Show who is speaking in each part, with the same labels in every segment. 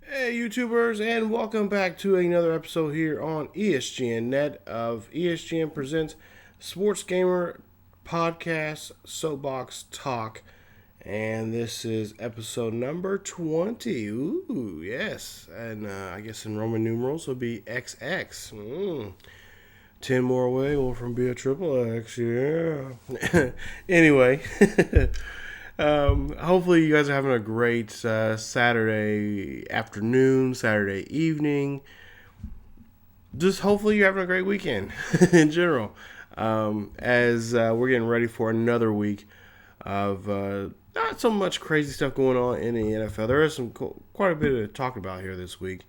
Speaker 1: Hey YouTubers, and welcome back to another episode here on ESGNet of ESGN Presents Sports Gamer Podcast Soapbox Talk. And this is episode number 20. Ooh, yes. And I guess in Roman numerals would be XX. 10 more away, one from be a triple X, yeah. Anyway, hopefully you guys are having a great Saturday afternoon, Saturday evening. Just hopefully you're having a great weekend in general. As we're getting ready for another week of not so much crazy stuff going on in the NFL. There is quite a bit to talk about here this week.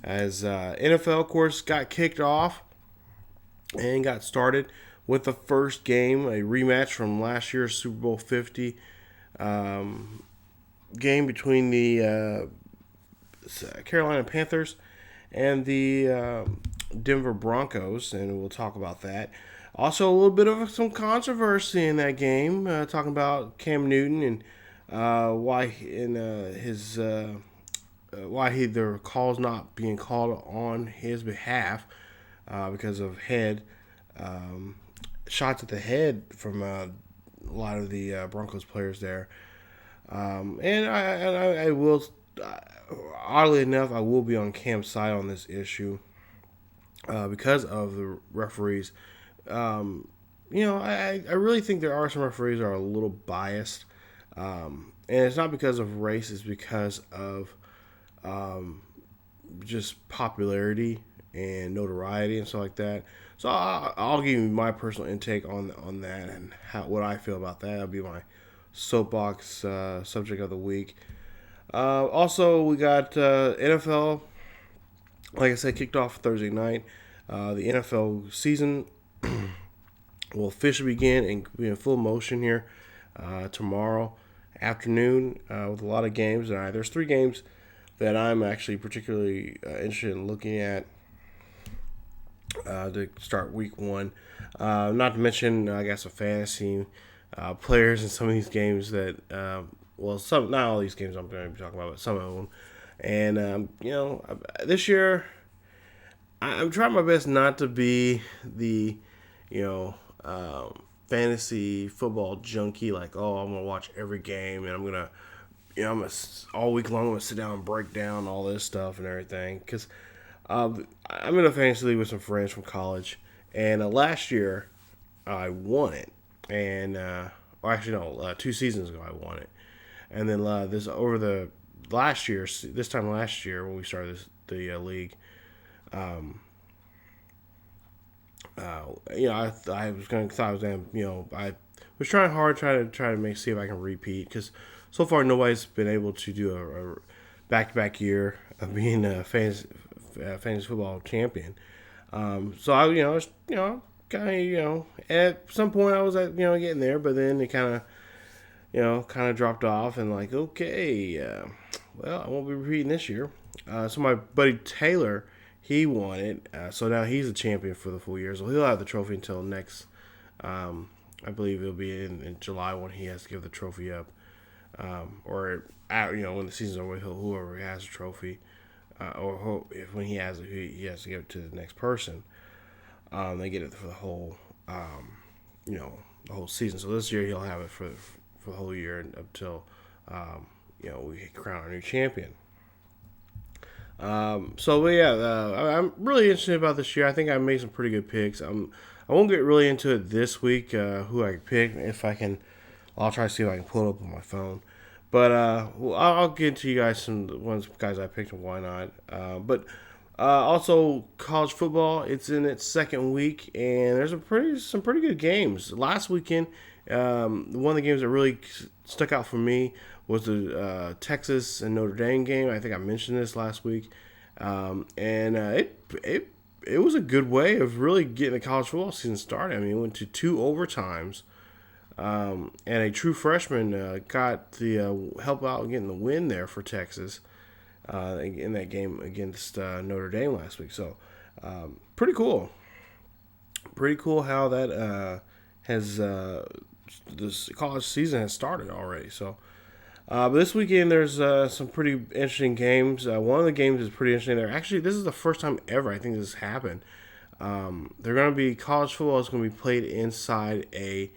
Speaker 1: As NFL, of course, got kicked off and got started with the first game, a rematch from last year's Super Bowl 50 game between the Carolina Panthers and the Denver Broncos, and we'll talk about that. Also, a little bit of some controversy in that game, talking about Cam Newton and why the calls not being called on his behalf because of shots at the head from a lot of the Broncos players there. And I will, oddly enough, I will be on Cam's side on this issue because of the referees. I really think there are some referees that are a little biased. And it's not because of race, it's because of just popularity and notoriety and stuff like that. So I'll give you my personal intake on that and what I feel about that. That'll be my soapbox subject of the week. Also, we got NFL. Like I said, kicked off Thursday night. The NFL season will officially begin and be in full motion here tomorrow afternoon with a lot of games. There's 3 games that I'm actually particularly interested in looking at to start week 1. Not to mention, I got some fantasy players in some of these games that, not all these games I'm going to be talking about, but some of them. And, this year, I'm trying my best not to be the, fantasy football junkie, like, oh, I'm going to watch every game and I'm going to, all week long, I'm going to sit down and break down all this stuff and everything. Because I'm in a fantasy league with some friends from college. And last year, I won it. And, 2 seasons ago, I won it. And then this time last year, when we started the league, I was trying hard, try to see if I can repeat, because so far nobody's been able to do a back-to-back year of being a fantasy football champion. So I, kind of, at some point I was getting there, but then it kind of dropped off, and like, okay, I won't be repeating this year. So my buddy Taylor, he won it, so now he's a champion for the full year. So he'll have the trophy until next. I believe it'll be in July when he has to give the trophy up, or when the season's over, whoever has a trophy, when he has it, he has to give it to the next person. They get it for the whole, the whole season. So this year he'll have it for the whole year until, we crown our new champion. I'm really interested about this year. I think I made some pretty good picks. I won't get really into it this week, who I pick. If I can, I'll try to see if I can pull it up on my phone. But I'll get to you guys some guys I picked and why not. But also college football, it's in its second week, and there's some pretty good games. Last weekend, one of the games that really stuck out for me was the Texas and Notre Dame game. I think I mentioned this last week, and it was a good way of really getting the college football season started. I mean, it went to 2 overtimes, and a true freshman got the help out getting the win there for Texas in that game against Notre Dame last week. So pretty cool. Pretty cool how that has this college season has started already. So But this weekend there's some pretty interesting games. One of the games is pretty interesting. Actually, this is the first time ever I think this has happened. They're going to be college football is going to be played inside a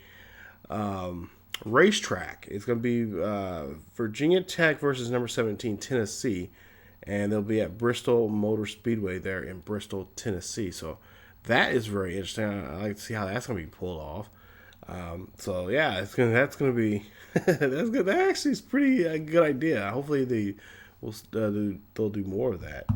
Speaker 1: racetrack. It's going to be Virginia Tech versus number 17 Tennessee, and they'll be at Bristol Motor Speedway there in Bristol, Tennessee. So that is very interesting. I like to see how that's going to be pulled off. So yeah, that's gonna be that's good. That actually is pretty good idea. Hopefully they'll do more of that.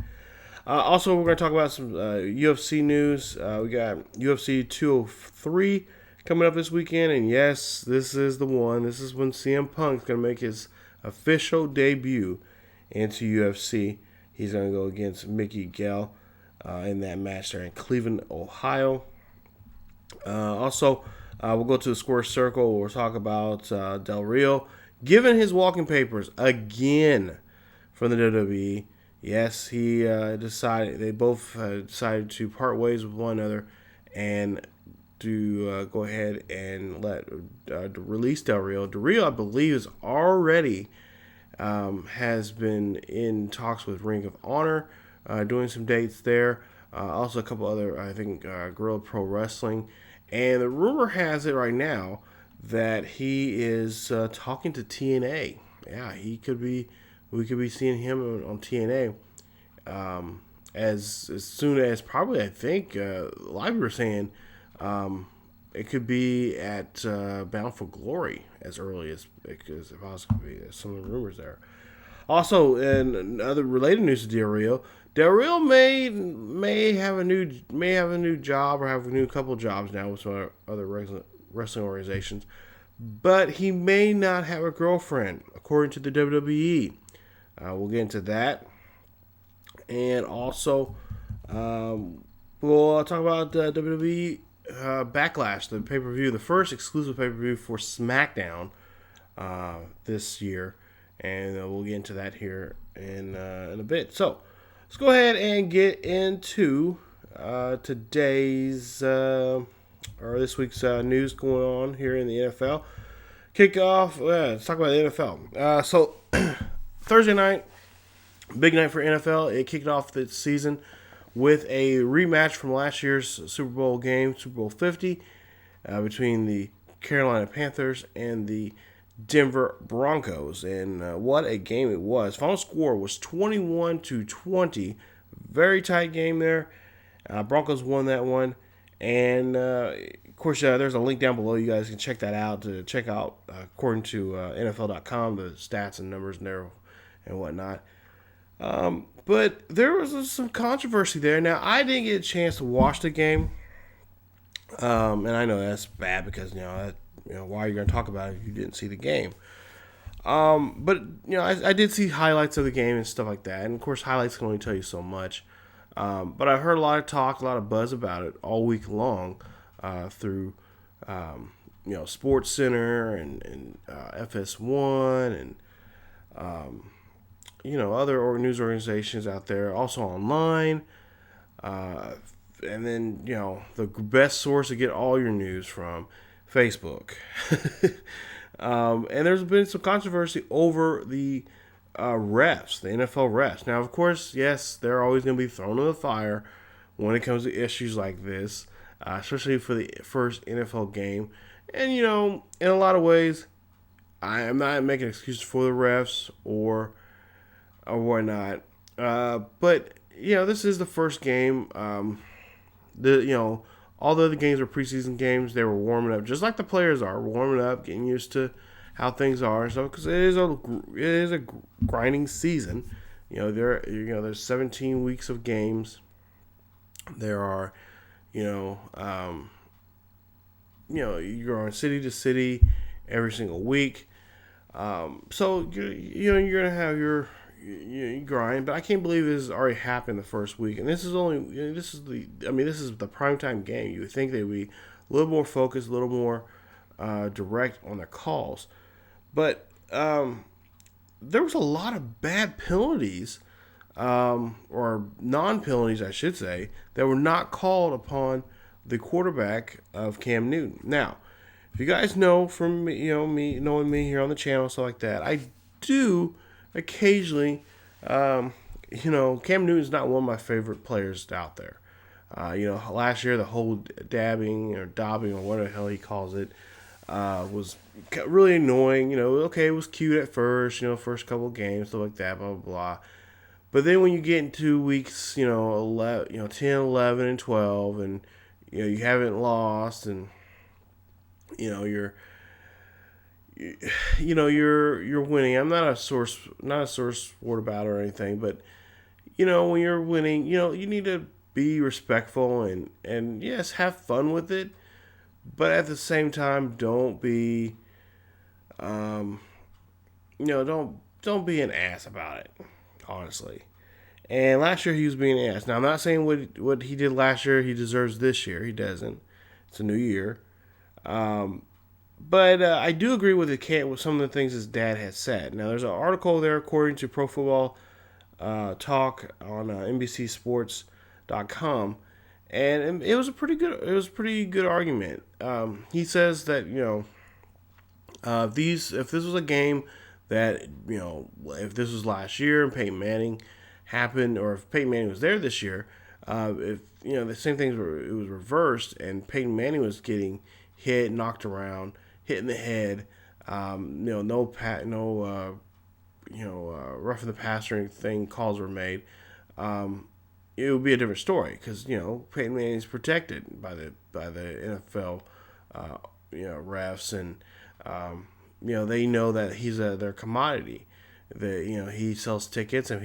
Speaker 1: Also, we're going to talk about some UFC news. We got UFC 203 coming up this weekend, and yes, this is the one. This is when CM Punk's going to make his official debut into UFC. He's going to go against Mickey Gall in that match there in Cleveland, Ohio. Also, we'll go to the Square Circle. We'll talk about Del Rio giving his walking papers again from the WWE. Yes, he decided. They both decided to part ways with one another and to go ahead and release Del Rio. Del Rio, I believe, is already has been in talks with Ring of Honor, doing some dates there. Also, a couple other, I think, Guerrilla Pro Wrestling. And the rumor has it right now that he is talking to TNA. Yeah, he could be. We could be seeing him on TNA as soon as probably, I think, like we were saying, it could be at Bound for Glory as early as it could possibly be. There's some of the rumors there. Also, in other related news to Del Rio may have a new job or have a new couple jobs now with some other wrestling organizations, but he may not have a girlfriend according to the WWE. We'll get into that, and also we'll talk about WWE Backlash, the pay-per-view, the first exclusive pay-per-view for SmackDown this year, and we'll get into that here in a bit. So let's go ahead and get into today's or this week's news going on here in the NFL. Let's talk about the NFL. So Thursday night, big night for NFL. It kicked off the season with a rematch from last year's Super Bowl game, Super Bowl 50, between the Carolina Panthers and the Denver Broncos. And what a game it was. Final score was 21-20. Very tight game there. Broncos won that one. And, of course, there's a link down below. You guys can check that out to check out, according to NFL.com, the stats and numbers there and whatnot. But there was some controversy there. Now, I didn't get a chance to watch the game. And I know that's bad because, why are you going to talk about it if you didn't see the game? But, I did see highlights of the game and stuff like that. And, of course, highlights can only tell you so much. But I've heard a lot of talk, a lot of buzz about it all week long through, Sports Center and FS1 and, other news organizations out there, also online. And then, the best source to get all your news from, Facebook. And there's been some controversy over the refs, the NFL refs. Now, of course, yes, they're always going to be thrown in the fire when it comes to issues like this, especially for the first NFL game. And, in a lot of ways, I am not making excuses for the refs or whatnot. But, this is the first game. All the other games were preseason games. They were warming up, just like the players are, warming up, getting used to how things are and stuff. Because it is a grinding season. There's 17 weeks of games. There are, you're on city to city every single week. So you're gonna have your grind, but I can't believe this has already happened the first week. And this is the primetime game. You would think they'd be a little more focused, a little more direct on their calls. But there was a lot of bad penalties, or non-penalties, I should say, that were not called upon the quarterback of Cam Newton. Now, if you guys know from me, me knowing me here on the channel, stuff like that, I do occasionally, Cam Newton's not one of my favorite players out there. Last year the whole dabbing or dobbing or whatever the hell he calls it was really annoying. Okay, it was cute at first, first couple of games, stuff like that, blah, blah, blah. But then when you get into weeks, 11, 10, 11, and 12, and, you haven't lost, and, you're you're winning. I'm not a sore sport about it or anything, but when you're winning, you need to be respectful and yes, have fun with it, but at the same time, don't be, don't be an ass about it, honestly. And last year he was being an ass. Now I'm not saying what he did last year he deserves this year. He doesn't. It's a new year. But I do agree with with some of the things his dad has said. Now, there's an article there, according to Pro Football Talk on NBCSports.com, and it was a pretty good argument. He says that if this was a game that if this was last year and Peyton Manning happened, or if Peyton Manning was there this year, if the same things it was reversed and Peyton Manning was getting hit, knocked around, hit in the head, roughing the passer or anything, calls were made, it would be a different story because Peyton Manning is protected by the NFL, refs, and they know that he's their commodity. He sells tickets, and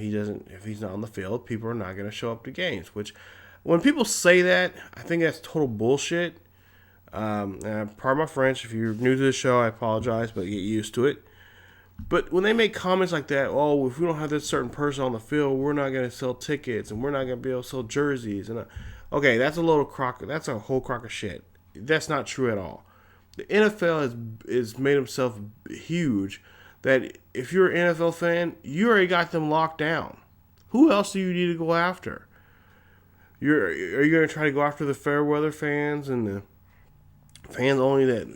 Speaker 1: if he's not on the field, people are not going to show up to games. Which, when people say that, I think that's total bullshit. Pardon my French. If you're new to the show, I apologize, but get used to it. But when they make comments like that, oh, if we don't have this certain person on the field, we're not going to sell tickets, and we're not going to be able to sell jerseys. And okay, that's a whole crock of shit. That's not true at all. The NFL has made himself huge. That if you're an NFL fan, you already got them locked down. Who else do you need to go after? Are you going to try to go after the fair weather fans and the fans only that,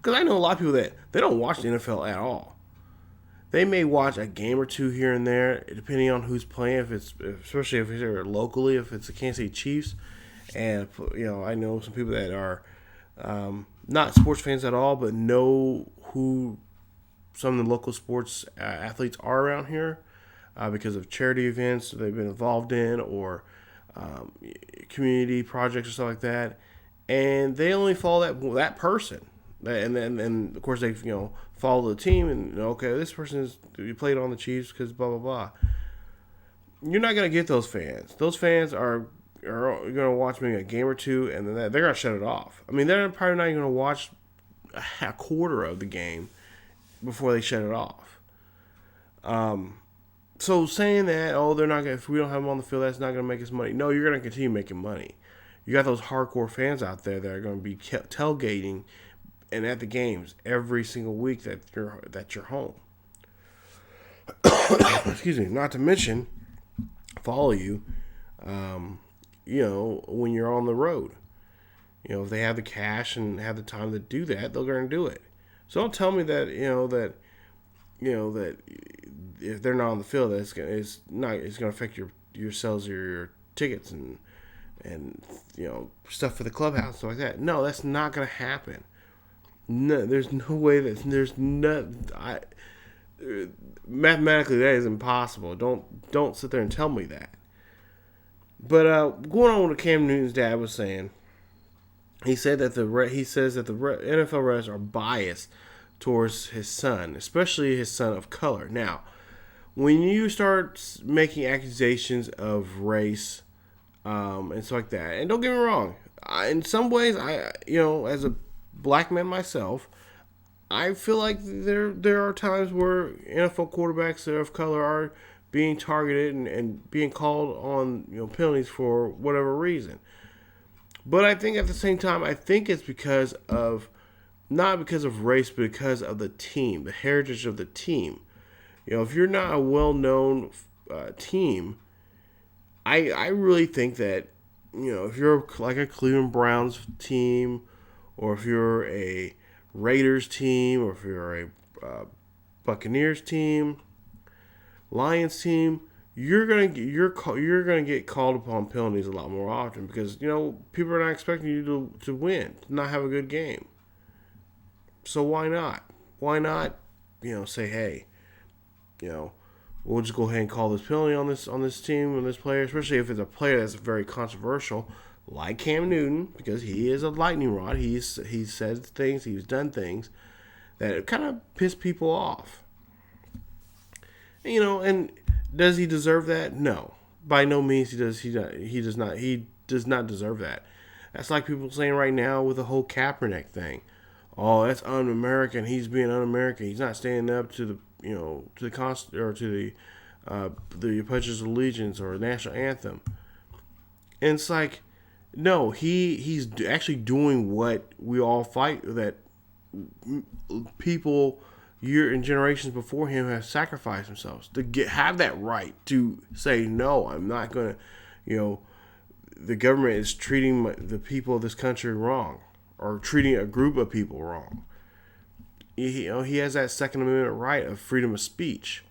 Speaker 1: because I know a lot of people that they don't watch the NFL at all. They may watch a game or two here and there, depending on who's playing, especially if it's locally, if it's the Kansas City Chiefs. And, I know some people that are not sports fans at all, but know who some of the local sports athletes are around here because of charity events they've been involved in, or community projects or stuff like that, and they only follow that person, and then of course they follow the team, and okay, this person you played on the Chiefs because blah blah blah. You're not gonna get those fans. Those fans are gonna watch maybe a game or two, and then they're gonna shut it off. I mean, they're probably not even gonna watch a quarter of the game before they shut it off. So saying that, they're not gonna, if we don't have them on the field, that's not gonna make us money. No, you're gonna continue making money. You got those hardcore fans out there that are gonna be tailgating and at the games every single week that you're home. Excuse me. Not to mention, follow you. When you're on the road. If they have the cash and have the time to do that, they're gonna do it. So don't tell me that that if they're not on the field, that it's going to affect your sales of your tickets and stuff for the clubhouse, stuff like that. No, that's not going to happen. No, there's no way mathematically that is impossible. Don't sit there and tell me that. But going on with what Cam Newton's dad was saying. He says that the NFL refs are biased towards his son, especially his son of color. Now, when you start making accusations of race and stuff like that, and don't get me wrong, in some ways, as a black man myself, I feel like there are times where NFL quarterbacks that are of color are being targeted and being called on penalties for whatever reason. But I think at the same time, it's because of, not because of race, but because of the team, the heritage of the team. If you're not a well-known team, I really think that, if you're like a Cleveland Browns team, or if you're a Raiders team, or if you're a Buccaneers team, Lions team, you're gonna get called upon penalties a lot more often because people are not expecting you to win, to not have a good game. So why not? Why not? Say, hey, we'll just go ahead and call this penalty on this team, on this player, especially if it's a player that's very controversial, like Cam Newton, because he is a lightning rod. He's said things, he's done things that kind of piss people off. And does he deserve that? No, by no means he does. He does not. He does not deserve that. That's like people saying right now with the whole Kaepernick thing. Oh, that's un-American. He's being un-American. He's not standing up to the Pledge of Allegiance or national anthem. And it's like, no, he's actually doing what we all fight, that people and generations before him have sacrificed themselves to have that right to say, no, I'm not going to, the government is treating the people of this country wrong, or treating a group of people wrong. He has that Second Amendment right of freedom of speech.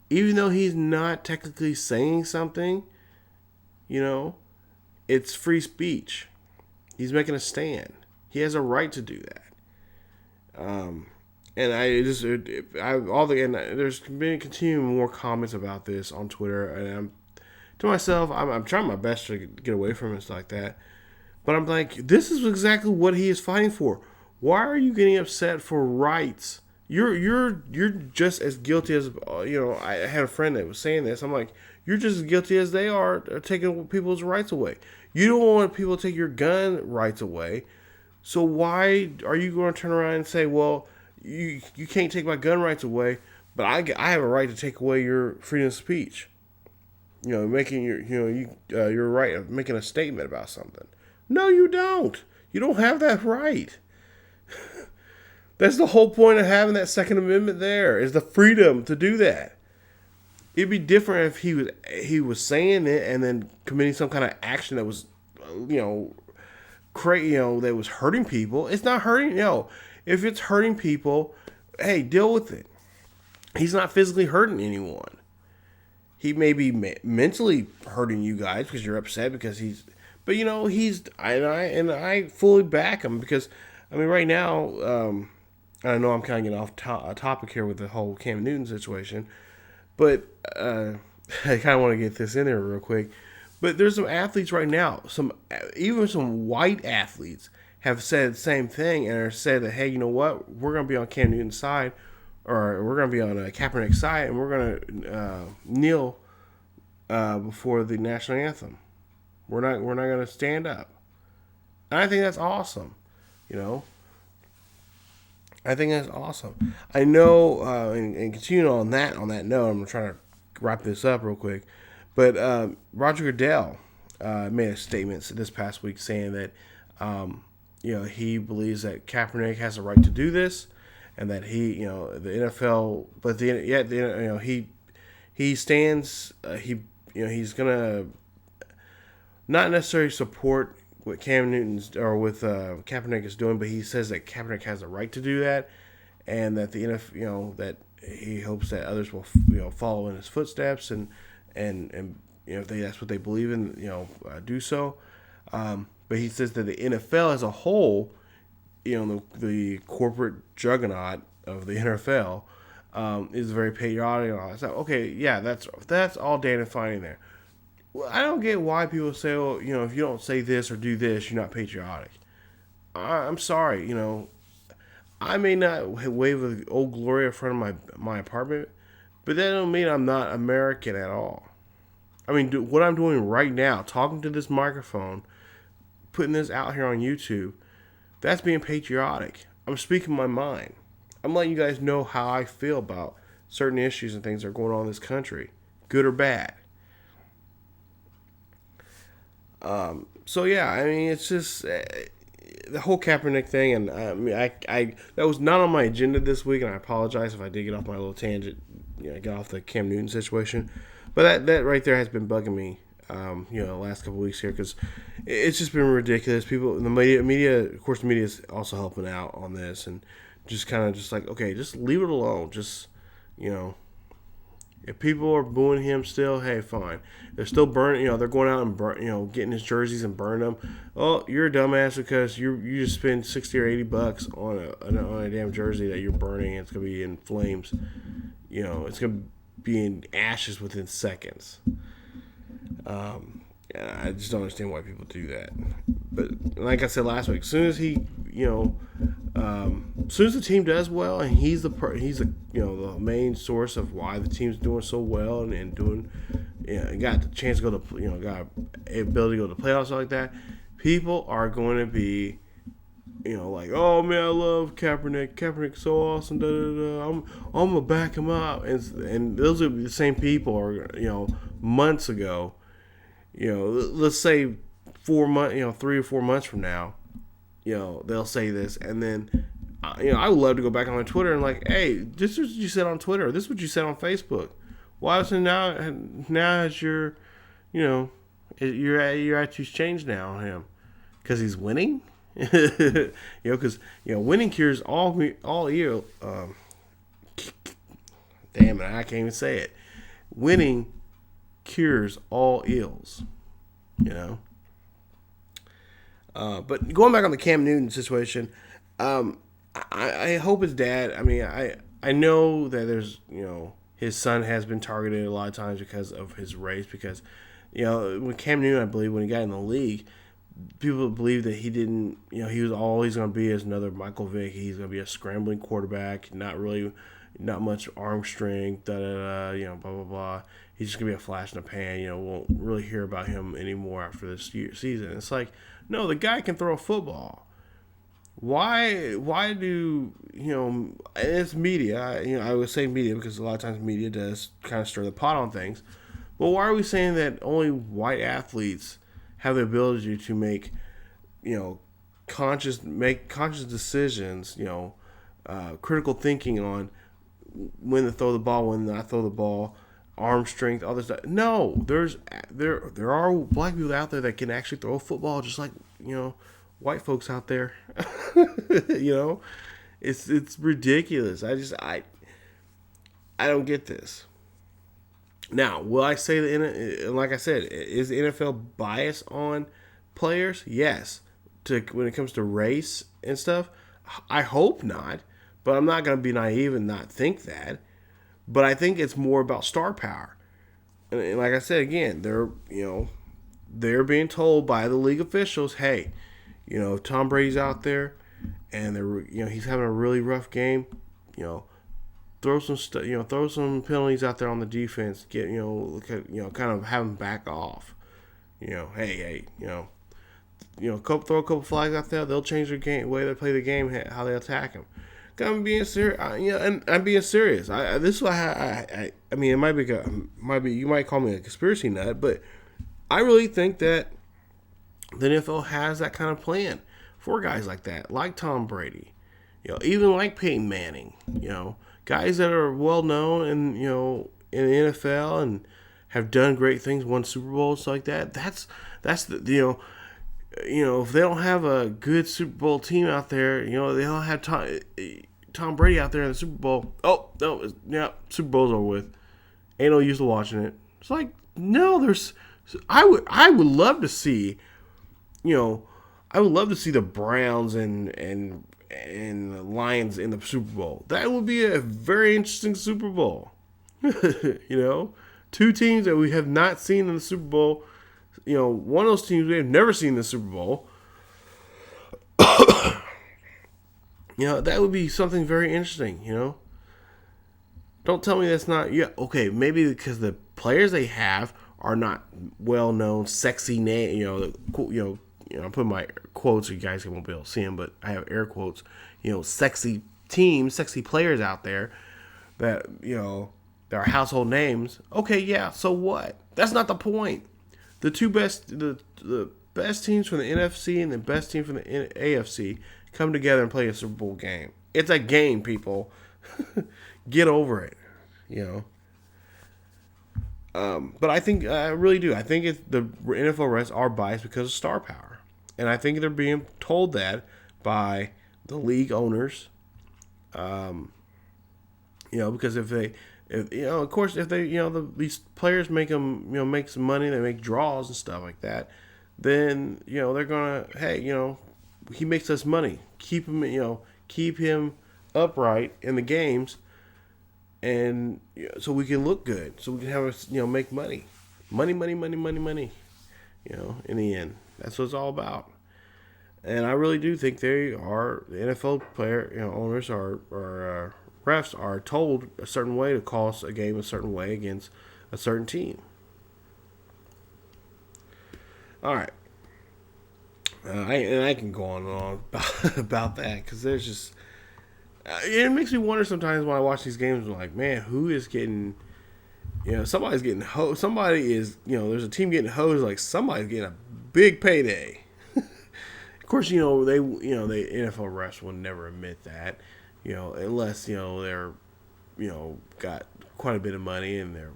Speaker 1: Even though he's not technically saying something, it's free speech. He's making a stand. He has a right to do that. And there's been continuing more comments about this on Twitter, and I'm trying my best to get away from it like that. But I'm like, this is exactly what he is fighting for. Why are you getting upset for rights? You're just as guilty as I had a friend that was saying this. I'm like, you're just as guilty as they are taking people's rights away. You don't want people to take your gun rights away. So why are you going to turn around and say, well, you can't take my gun rights away, but I have a right to take away your freedom of speech? Making your right of making a statement about something. No, you don't. You don't have that right. That's the whole point of having that Second Amendment there, is the freedom to do that. It'd be different if he was saying it and then committing some kind of action that was, that was hurting people. It's not hurting. If it's hurting people, hey, deal with it. He's not physically hurting anyone. He may be mentally hurting you guys because you're upset because but I fully back him because, right now, I know I'm kind of getting off topic here with the whole Cam Newton situation, but I kind of want to get this in there real quick. But there's some athletes right now, even some white athletes have said the same thing and are said that, hey, you know what, we're going to be on Cam Newton's side, or we're going to be on Kaepernick's side, and we're going to kneel before the national anthem. We're not going to stand up. And I think that's awesome. I think that's awesome. I know, and continuing on that note, I'm trying to wrap this up real quick. But Roger Goodell made a statement this past week saying that he believes that Kaepernick has a right to do this, and that the NFL, but he stands, he's gonna not necessarily support what Cam Newton's or with Kaepernick is doing, but he says that Kaepernick has a right to do that, and that the NFL, that he hopes that others will follow in his footsteps, and if that's what they believe in, do so. But he says that the NFL as a whole, the corporate juggernaut of the NFL, is very patriotic and all that. So okay, yeah, that's all Dan and fine there. Well, I don't get why people say, well, if you don't say this or do this, you're not patriotic. I'm sorry, I may not wave with Old Glory in front of my apartment, but that don't mean I'm not American at all. What I'm doing right now, talking to this microphone, putting this out here on YouTube, that's being patriotic. I'm speaking my mind. I'm letting you guys know how I feel about certain issues and things that are going on in this country, good or bad. So yeah, it's just the whole Kaepernick thing, and I that was not on my agenda this week, and I apologize if I did get off my little tangent, get off the Cam Newton situation, but that right there has been bugging me, the last couple of weeks here, because it's just been ridiculous. People, the media, of course, the media is also helping out on this and just kind of just like, okay, just leave it alone. Just, you know, if people are booing him still, hey, fine. They're still burning, they're going out and getting his jerseys and burning them. Oh, you're a dumbass because you just spend $60 or $80 on a damn jersey that you're burning. And it's gonna be in flames. It's gonna be in ashes within seconds. I just don't understand why people do that. But like I said last week, as soon as he, as soon as the team does well, and he's the main source of why the team's doing so well and doing, got the chance to go to, got ability to go to playoffs like that, people are going to be, like, oh man, I love Kaepernick. Kaepernick's so awesome. Da, da, da. I'm gonna back him up, and those are the same people, or months ago. Let's say 4 months, 3 or 4 months from now, they'll say this, and then, I would love to go back on my Twitter and like, hey, this is what you said on Twitter, or this is what you said on Facebook. Why is it now has your, your attitude's changed now on him? Because he's winning? Because, winning cures all ill. Damn it, I can't even say it. Winning cures all ills, but going back on the Cam Newton situation, I hope his dad, I know that there's, his son has been targeted a lot of times because of his race, because, when Cam Newton, I believe, when he got in the league, people believe that he didn't, he was always going to be as another Michael Vick. He's going to be a scrambling quarterback, not much arm strength, blah, blah, blah. He's just going to be a flash in the pan, won't really hear about him anymore after this season. It's like, no, the guy can throw a football. Why do, and it's media, I would say media because a lot of times media does kind of stir the pot on things, but why are we saying that only white athletes have the ability to make conscious decisions, critical thinking on when to throw the ball, when not throw the ball, arm strength, all this stuff? No, there are black people out there that can actually throw a football just like, white folks out there. It's ridiculous. I don't get this. Now, will I say like I said, is the NFL biased on players? Yes. When it comes to race and stuff, I hope not. But I'm not going to be naive and not think that. But I think it's more about star power. And like I said again, they're being told by the league officials, hey, if Tom Brady's out there and he's having a really rough game, throw some penalties out there on the defense, get kind of have him back off. Hey, throw a couple flags out there, they'll change their game, way they play the game, how they attack him. I'm being serious, and I'm being serious. This is why it might be you might call me a conspiracy nut, but I really think that the NFL has that kind of plan for guys like that, like Tom Brady, even like Peyton Manning, guys that are well known and in the NFL and have done great things, won Super Bowls like that. That's the if they don't have a good Super Bowl team out there, they don't have Tom Brady out there in the Super Bowl. Oh no, Super Bowl's over with. Ain't no use to watching it. It's like, no, I would love to see, I would love to see the Browns and the Lions in the Super Bowl. That would be a very interesting Super Bowl. Two teams that we have not seen in the Super Bowl. One of those teams we have never seen in the Super Bowl. That would be something very interesting, Don't tell me that's not, okay, maybe because the players they have are not well-known, sexy name, I'm putting my quotes, you guys won't be able to see them, but I have air quotes, sexy teams, sexy players out there that, that are household names. Okay, yeah, so what? That's not the point. The best teams from the NFC and the best team from the AFC come together and play a Super Bowl game. It's a game, people. Get over it, But I really do. I think the NFL refs are biased because of star power. And I think they're being told that by the league owners Because if of course, if they, these players make them, make some money, they make draws and stuff like that, then, they're gonna, hey, he makes us money. Keep him upright in the games, and so we can look good, so we can have us, make money, money. In the end, that's what it's all about. And I really do think the NFL player, owners or refs are told a certain way to call a game a certain way against a certain team. All right. I can go on and on about that, because there's just it makes me wonder sometimes when I watch these games. I'm like, man, who is getting, somebody's getting hosed. Somebody is, there's a team getting hosed. Like, somebody's getting a big payday. Of course, they NFL refs will never admit that, unless they're, got quite a bit of money and they're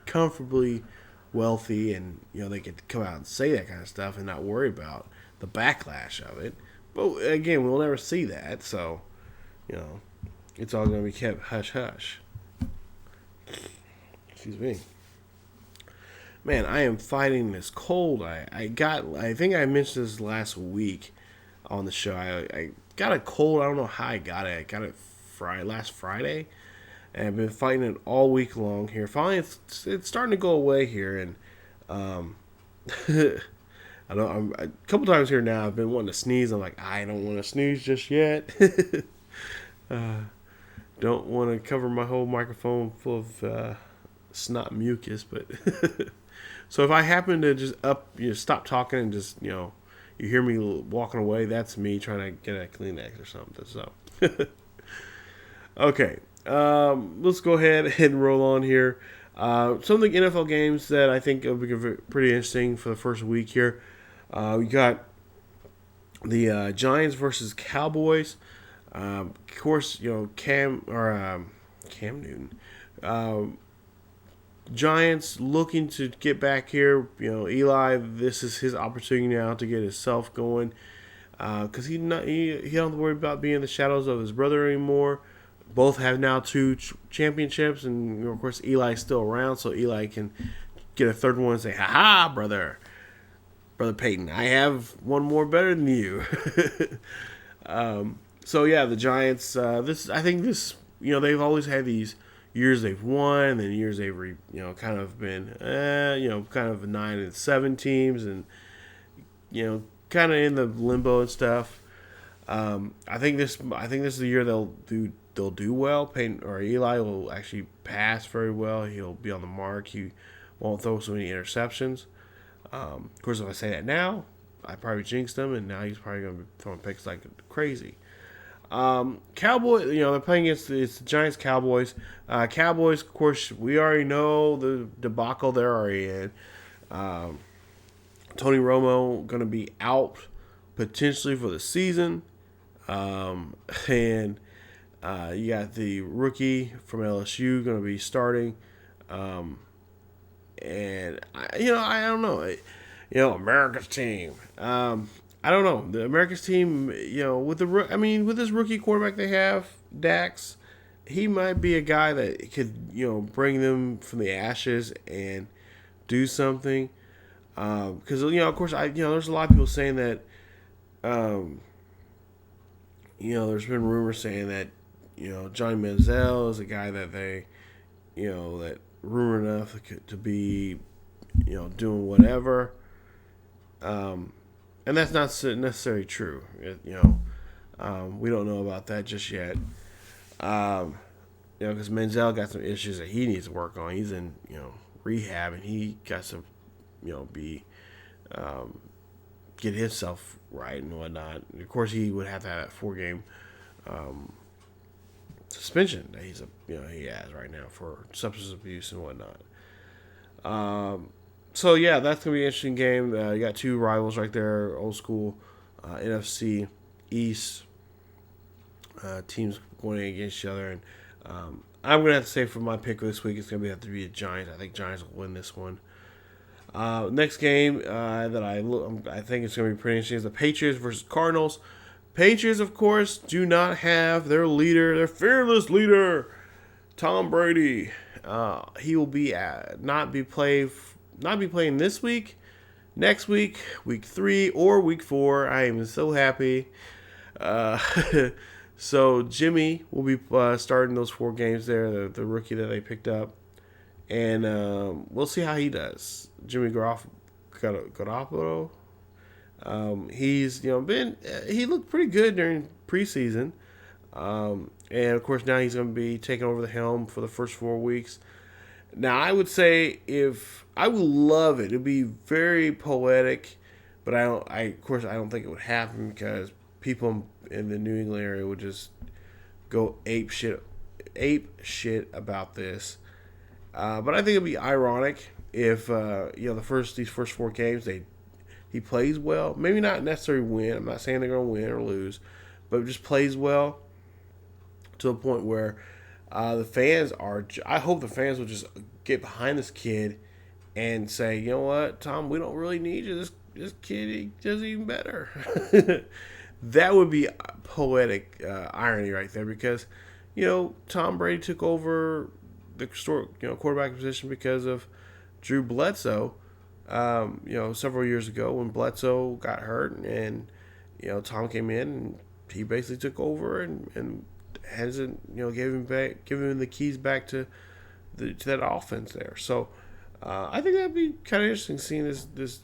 Speaker 1: comfortably wealthy, and they could come out and say that kind of stuff and not worry about the backlash of it. But again, we'll never see that, so it's all going to be kept hush hush. Excuse me. Man, I am fighting this cold. I think I mentioned this last week on the show. I got a cold. I don't know how I got it. I got it last Friday. And I've been fighting it all week long here. Finally, it's starting to go away here. And I know a couple times here now I've been wanting to sneeze. I'm like, I don't want to sneeze just yet. Don't want to cover my whole microphone full of snot mucus, but so if I happen to just stop talking and just you hear me walking away, that's me trying to get a Kleenex or something. So okay, let's go ahead and roll on here. Some of the NFL games that I think will be pretty interesting for the first week here. We got the Giants versus Cowboys. Of course, Cam Newton. Giants looking to get back here. Eli, this is his opportunity now to get himself going, because he don't have to worry about being in the shadows of his brother anymore. Both have now 2 championships, and of course Eli's still around, so Eli can get a third one and say, "Ha ha, brother Peyton, I have one more better than you." So yeah, the Giants. I think they've always had these years they've won, and then years they've kind of been kind of 9-7 teams, and kind of in the limbo and stuff. I think this is the year they'll do well. Peyton or Eli will actually pass very well. He'll be on the mark. He won't throw so many interceptions. Of course, if I say that now, I probably jinxed him, and now he's probably going to be throwing picks like crazy. Cowboys, they're playing against the Giants. Cowboys, of course, we already know the debacle they're already in. Tony Romo going to be out potentially for the season, and you got the rookie from LSU going to be starting, and I don't know, America's team. I don't know. The America's team, with this rookie quarterback they have, Dax, he might be a guy that could, bring them from the ashes and do something. Because, of course, there's a lot of people saying that, there's been rumors saying that, Johnny Manziel is a guy that they, that rumored enough to be, doing whatever. And that's not necessarily true. We don't know about that just yet. Because Manziel got some issues that he needs to work on. He's in, rehab, and he got to, get himself right and whatnot. And of course, he would have to have that 4-game suspension that he has right now for substance abuse and whatnot. So yeah, that's gonna be an interesting game. You got 2 rivals right there, old school NFC East teams going against each other, and I'm gonna have to say for my pick this week, it's gonna have to be the Giants. I think Giants will win this one. Next game that I think it's gonna be pretty interesting is the Patriots versus Cardinals. Patriots, of course, do not have their leader, their fearless leader, Tom Brady. He will be not be playing this week, next week, week 3 or week 4. I am so happy. So Jimmy will be starting those 4 games there, the rookie that they picked up, and we'll see how he does. Jimmy Garoppolo. He's he looked pretty good during preseason, and of course now he's going to be taking over the helm for the first 4 weeks. Now I would say I would love it. It'd be very poetic, but I don't think it would happen because people in the New England area would just go ape shit about this. But I think it'd be ironic if these first 4 games he plays well. Maybe not necessarily win. I'm not saying they're going to win or lose, but just plays well to a point where the fans are. I hope the fans will just get behind this kid and say, you know what, Tom, we don't really need you. This kid, he does even better. That would be poetic irony right there, because Tom Brady took over the quarterback position because of Drew Bledsoe. Several years ago when Bledsoe got hurt, and Tom came in and he basically took over and hasn't gave him the keys back to that offense there. So I think that'd be kind of interesting seeing this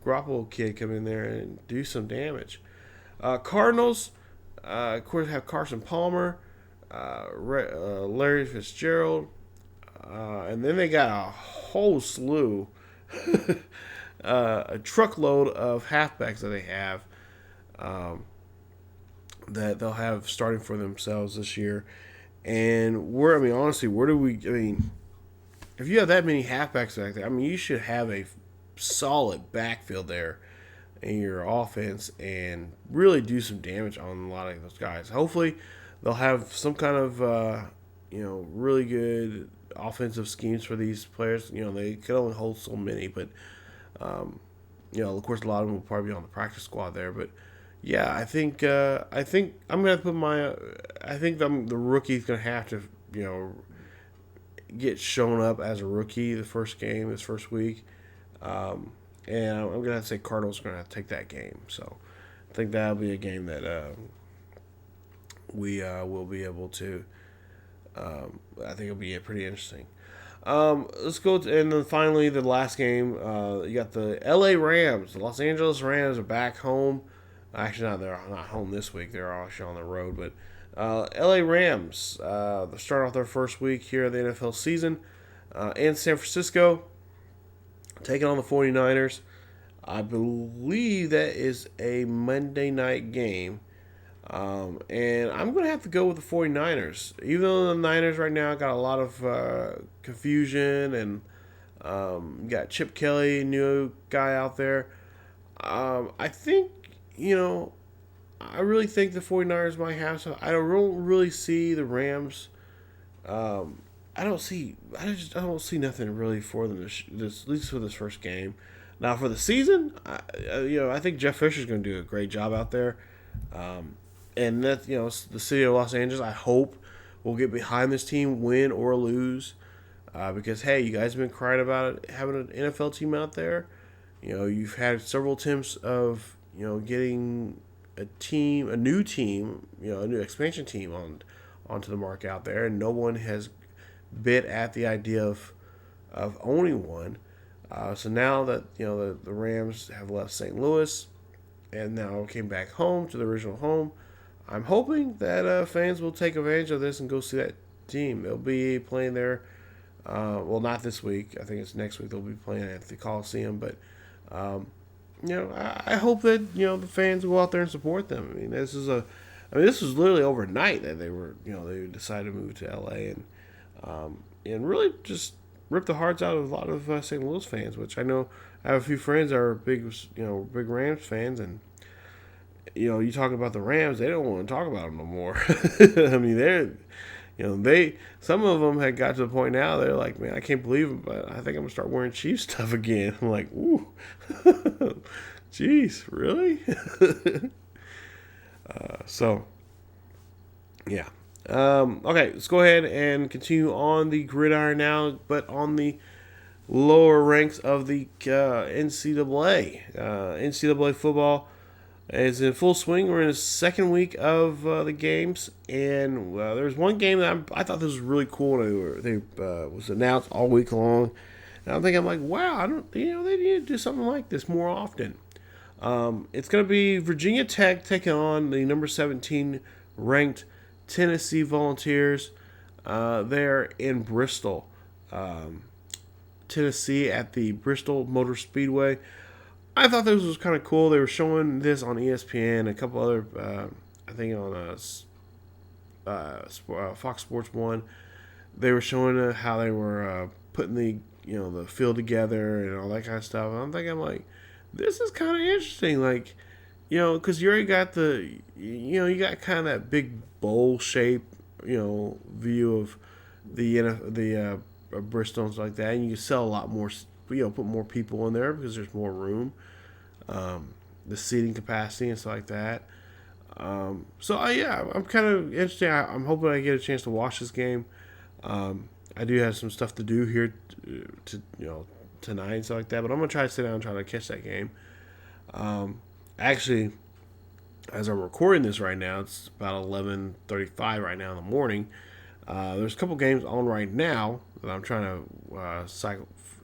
Speaker 1: Garoppolo kid come in there and do some damage. Cardinals, of course, have Carson Palmer, Larry Fitzgerald, and then they got a whole slew. A truckload of halfbacks that they have that they'll have starting for themselves this year. And honestly, if you have that many halfbacks back there, you should have a solid backfield there in your offense and really do some damage on a lot of those guys. Hopefully, they'll have some kind of really good offensive schemes for these players. They can only hold so many, but of course, a lot of them will probably be on the practice squad there. But yeah, I think I'm gonna put the rookie's gonna have to get shown up as a rookie this first week, and I'm gonna have to say Cardinals are gonna have to take that game. So I think that'll be a game that we will be able to. I think it'll be pretty interesting. Let's go and then finally the last game. You got the LA Rams. The Los Angeles Rams are back home. Actually, they're not home this week. They're actually on the road. But LA Rams, they're starting off their first week here of the NFL season in San Francisco, taking on the 49ers. I believe that is a Monday night game. And I'm going to have to go with the 49ers. Even though the Niners right now got a lot of confusion and you got Chip Kelly, new guy out there. I think, I really think the 49ers might have some. I don't really see the Rams. I don't see nothing really for them at least for this first game. Now for the season, I think Jeff Fisher's going to do a great job out there. And that, the city of Los Angeles, I hope, will get behind this team, win or lose. Because, hey, you guys have been crying about it, having an NFL team out there. You've had several attempts of, getting a new team, a new expansion team onto the market out there. And no one has bit at the idea of owning one. So now that, the Rams have left St. Louis and now came back home to the original home, I'm hoping that fans will take advantage of this and go see that team. They'll be playing there. Not this week. I think it's next week. They'll be playing at the Coliseum. But I hope that the fans will go out there and support them. This was literally overnight that they were they decided to move to LA and really just rip the hearts out of a lot of St. Louis fans. Which I know I have a few friends that are big Rams fans and. You talk about the Rams, they don't want to talk about them no more. Some of them had got to the point now, they're like, man, I can't believe it, but I think I'm going to start wearing Chiefs stuff again. I'm like, ooh, jeez, really? So, yeah. Okay, let's go ahead and continue on the gridiron now, but on the lower ranks of the NCAA. NCAA football is in full swing. We're in the second week of the games, and there's one game that I thought this was really cool. They was announced all week long, and I'm like, wow, I don't, they need to do something like this more often. It's going to be Virginia Tech taking on the number 17 ranked Tennessee Volunteers. There in Bristol, Tennessee, at the Bristol Motor Speedway. I thought this was kind of cool. They were showing this on ESPN, a couple other, I think on Fox Sports One. They were showing how they were putting the field together and all that kind of stuff. And I'm like, this is kind of interesting. Like, because you already got you got kind of that big bowl shape, view of the Bristol and stuff like that, and you can sell a lot more. Put more people in there because there's more room, the seating capacity and stuff like that. I'm kind of interested. I'm hoping I get a chance to watch this game. I do have some stuff to do here tonight and stuff like that, but I'm gonna try to sit down and try to catch that game. Actually, as I'm recording this right now, it's about 11:35 right now in the morning. There's a couple games on right now that I'm trying to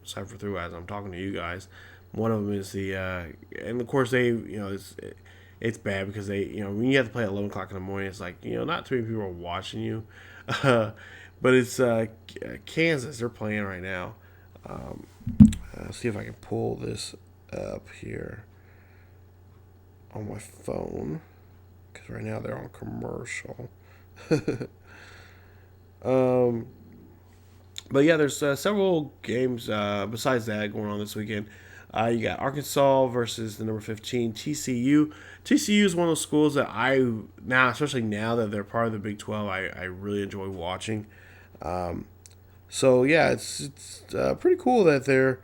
Speaker 1: cipher through as I'm talking to you guys. One of them is and of course it's bad because when you have to play at 11 o'clock in the morning, it's like not too many people are watching you, but it's Kansas. They're playing right now. Let's see if I can pull this up here on my phone because right now they're on commercial. But yeah, there's several games besides that going on this weekend. You got Arkansas versus the number 15 TCU. TCU is one of those schools that especially now that they're part of the Big 12, I really enjoy watching. So yeah, it's pretty cool that they're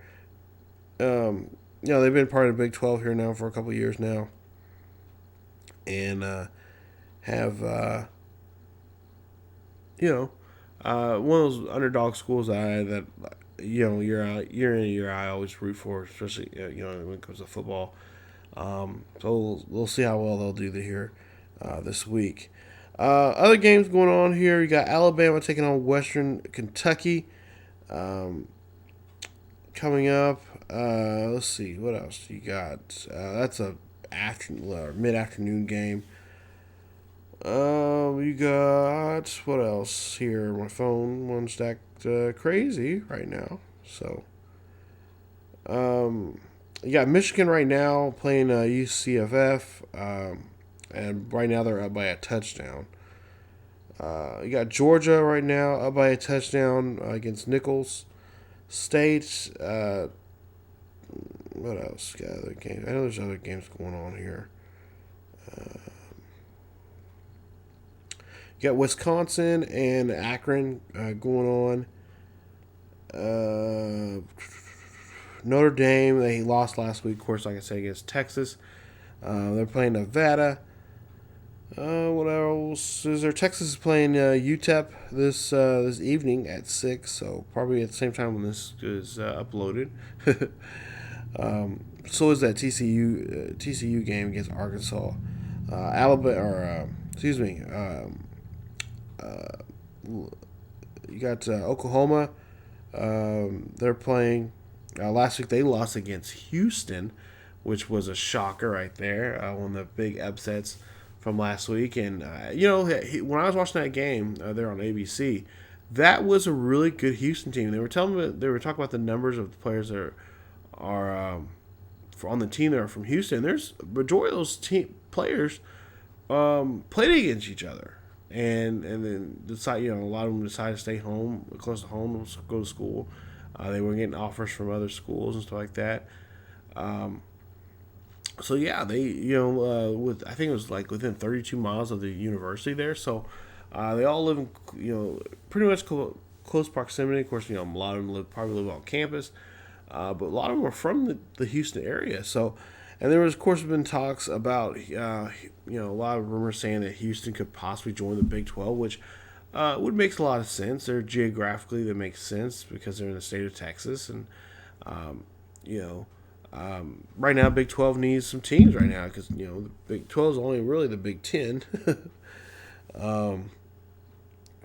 Speaker 1: they've been part of the Big 12 here now for a couple of years now, and have one of those underdog schools that year in and year I always root for, especially when it comes to football. So we'll see how well they'll do here this week. Other games going on here. You got Alabama taking on Western Kentucky coming up. Let's see what else you got. That's a mid-afternoon game. You got what else here? My one's stacked crazy right now. So, you got Michigan right now playing UCFF, and right now they're up by a touchdown. You got Georgia right now up by a touchdown against Nicholls State. What else? Got other games? I know there's other games going on here. You got Wisconsin and Akron going on. Notre Dame, they lost last week, of course, like I said, against Texas. They're playing Nevada. What else is there? Texas is playing UTEP this evening at 6, so probably at the same time when this is uploaded. So is that TCU game against Arkansas. You got Oklahoma. They're playing. Last week they lost against Houston, which was a shocker right there. One of the big upsets from last week. And, when I was watching that game there on ABC, that was a really good Houston team. They were talking about the numbers of the players that are on the team that are from Houston. There's a majority of those players played against each other. And then a lot of them decided to stay home, close to home, go to school. They were getting offers from other schools and stuff like that. So yeah, they I think it was like within 32 miles of the university there. So they all live in pretty much close proximity. Of course, a lot of them probably live on campus, but a lot of them are from the Houston area. So And there was, of course, been talks about, a lot of rumors saying that Houston could possibly join the Big 12, which would make a lot of sense. They're geographically, that makes sense because they're in the state of Texas. And, you know, right now, Big 12 needs some teams right now because, the Big 12 is only really the Big 10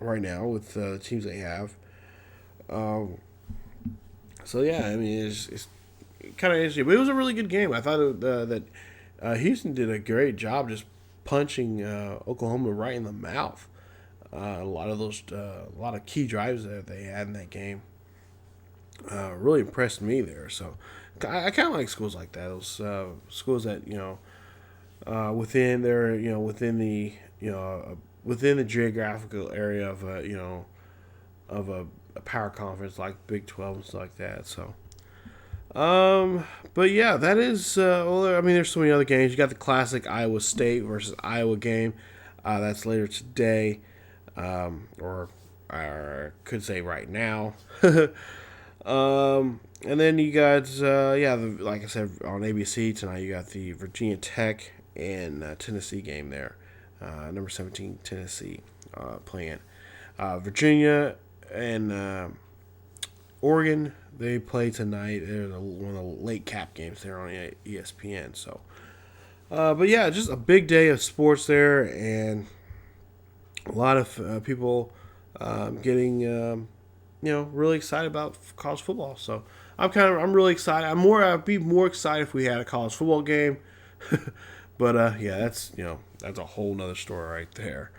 Speaker 1: right now with the teams they have. So, yeah, I mean, it's kind of interesting. But it was a really good game. I thought that Houston did a great job just punching Oklahoma right in the mouth. A lot of key drives that they had in that game really impressed me there. So I kind of like schools like that. Those schools that within their within the geographical area of a power conference like Big 12 and stuff like that. So. But yeah, that is, well, I mean, there's so many other games. You got the classic Iowa State versus Iowa game. That's later today. Or I could say right now. And then you got, like I said, on ABC tonight, you got the Virginia Tech and Tennessee game there. Number 17, Tennessee, playing. Virginia and Oregon, they play tonight. They're one of the late cap games there on ESPN. So, but yeah, just a big day of sports there, and a lot of people getting really excited about college football. So I'm really excited. I'd be more excited if we had a college football game. But yeah, that's a whole nother story right there.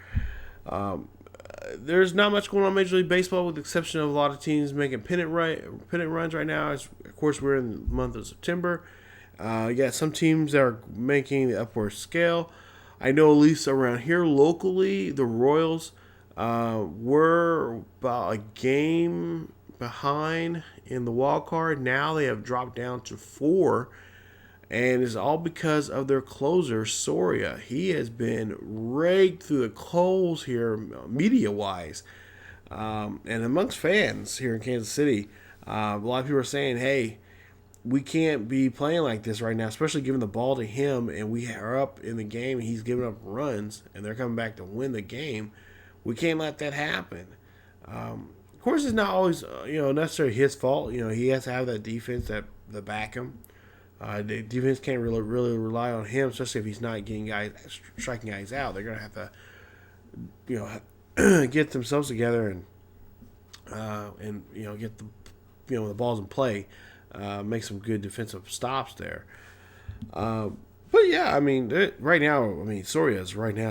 Speaker 1: There's not much going on in Major League Baseball with the exception of a lot of teams making pennant runs right now. Of course, we're in the month of September. You got some teams that are making the upward scale. I know at least around here locally, the Royals were about a game behind in the wild card. Now they have dropped down to 4. And it's all because of their closer, Soria. He has been raked through the coals here, media-wise. And amongst fans here in Kansas City, a lot of people are saying, hey, we can't be playing like this right now, especially giving the ball to him, and we are up in the game, and he's giving up runs, and they're coming back to win the game. We can't let that happen. Of course, it's not always necessarily his fault. He has to have that defense that back him. The defense can't really rely on him, especially if he's not striking guys out. They're gonna have to, get themselves together and get the balls in play, make some good defensive stops there. But yeah, I mean, right now, Soria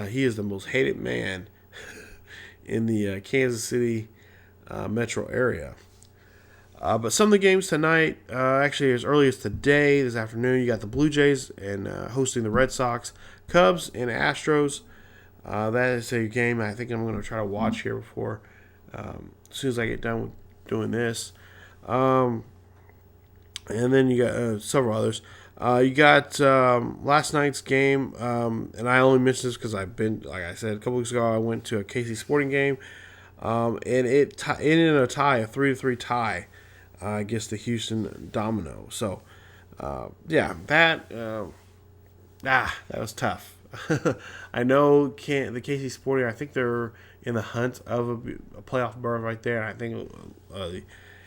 Speaker 1: he is the most hated man in the Kansas City metro area. But some of the games tonight, actually as early as today, this afternoon, you got the Blue Jays and hosting the Red Sox, Cubs and Astros. That is a game I think I'm going to try to watch here before, as soon as I get done with doing this. And then you got several others. You got last night's game, and I only mentioned this because I've been, like I said, a couple weeks ago, I went to a KC Sporting game, and it ended in a 3-3 tie. Against the Houston Domino. So, that was tough. I know the KC Sporting, I think they're in the hunt of a playoff berth right there. I think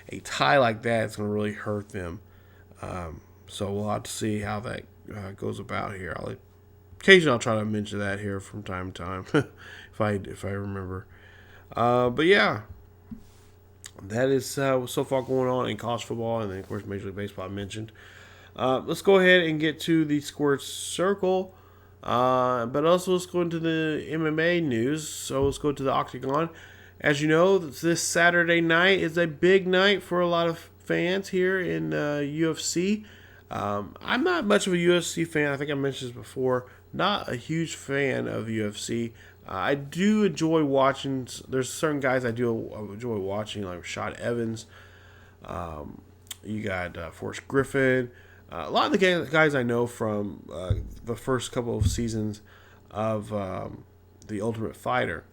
Speaker 1: a tie like that is going to really hurt them. So we'll have to see how that goes about here. Occasionally I'll try to mention that here from time to time if I remember. But yeah. That is so far going on in college football, and then, of course, Major League Baseball I mentioned. Let's go ahead and get to the Squared Circle, but also let's go into the MMA news. So let's go to the Octagon. As you know, this Saturday night is a big night for a lot of fans here in UFC. I'm not much of a UFC fan. I think I mentioned this before. Not a huge fan of UFC. I do enjoy watching. There's certain guys I do enjoy watching, like Rashad Evans. You got Forrest Griffin. A lot of the guys I know from the first couple of seasons of The Ultimate Fighter.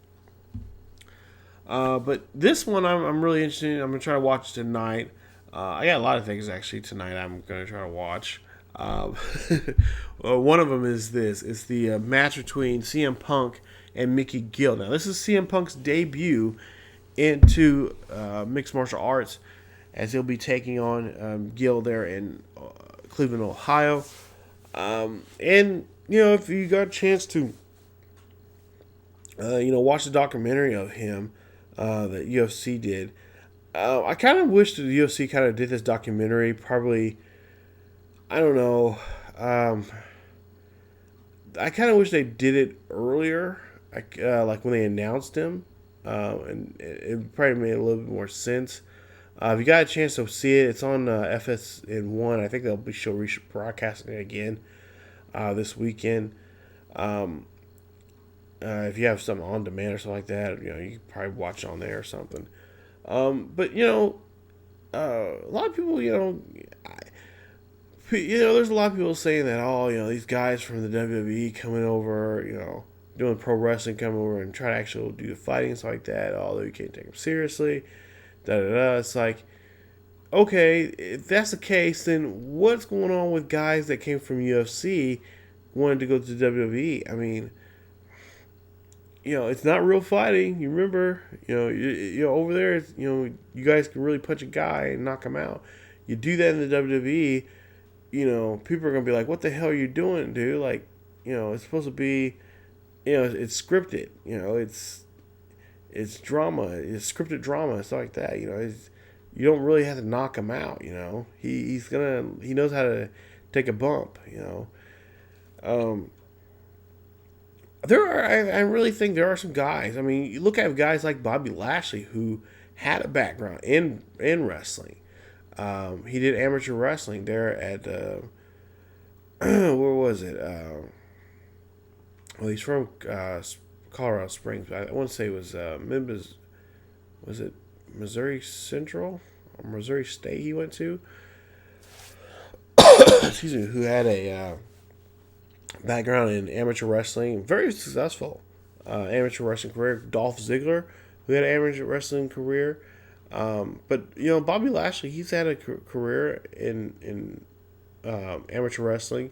Speaker 1: But this one I'm really interested in. I'm going to try to watch tonight. I got a lot of things actually tonight I'm going to try to watch. Um, one of them is this. It's the match between CM Punk and Mickey Gill. Now, this is CM Punk's debut into mixed martial arts, as he'll be taking on Gill there in Cleveland, Ohio. And, if you got a chance to, watch the documentary of him that UFC did, I kind of wish that the UFC kind of did this documentary probably, I don't know, I kind of wish they did it earlier, like when they announced him, and it probably made a little bit more sense. If you got a chance to see it, it's on FSN1. I think they'll be broadcasting it again this weekend. If you have something on demand or something like that, you can probably watch it on there or something. But a lot of people, there's a lot of people saying that, these guys from the WWE coming over, doing pro wrestling, come over and try to actually do the fighting and stuff like that, although you can't take them seriously. It's like, okay, if that's the case, then what's going on with guys that came from UFC wanted to go to WWE? I mean, it's not real fighting. You remember, over there, you guys can really punch a guy and knock him out. You do that in the WWE, people are going to be like, what the hell are you doing, dude? Like, it's supposed to be, it's scripted, it's drama, it's scripted drama, stuff like that, you don't really have to knock him out, he knows how to take a bump, I really think there are some guys. I mean, you look at guys like Bobby Lashley, who had a background in wrestling. He did amateur wrestling there at where was it? He's from Colorado Springs. I want to say it was was it Missouri Central or Missouri State he went to? Excuse me. Who had a background in amateur wrestling, very successful amateur wrestling career. Dolph Ziggler, who had an amateur wrestling career, but Bobby Lashley, he's had a career in amateur wrestling.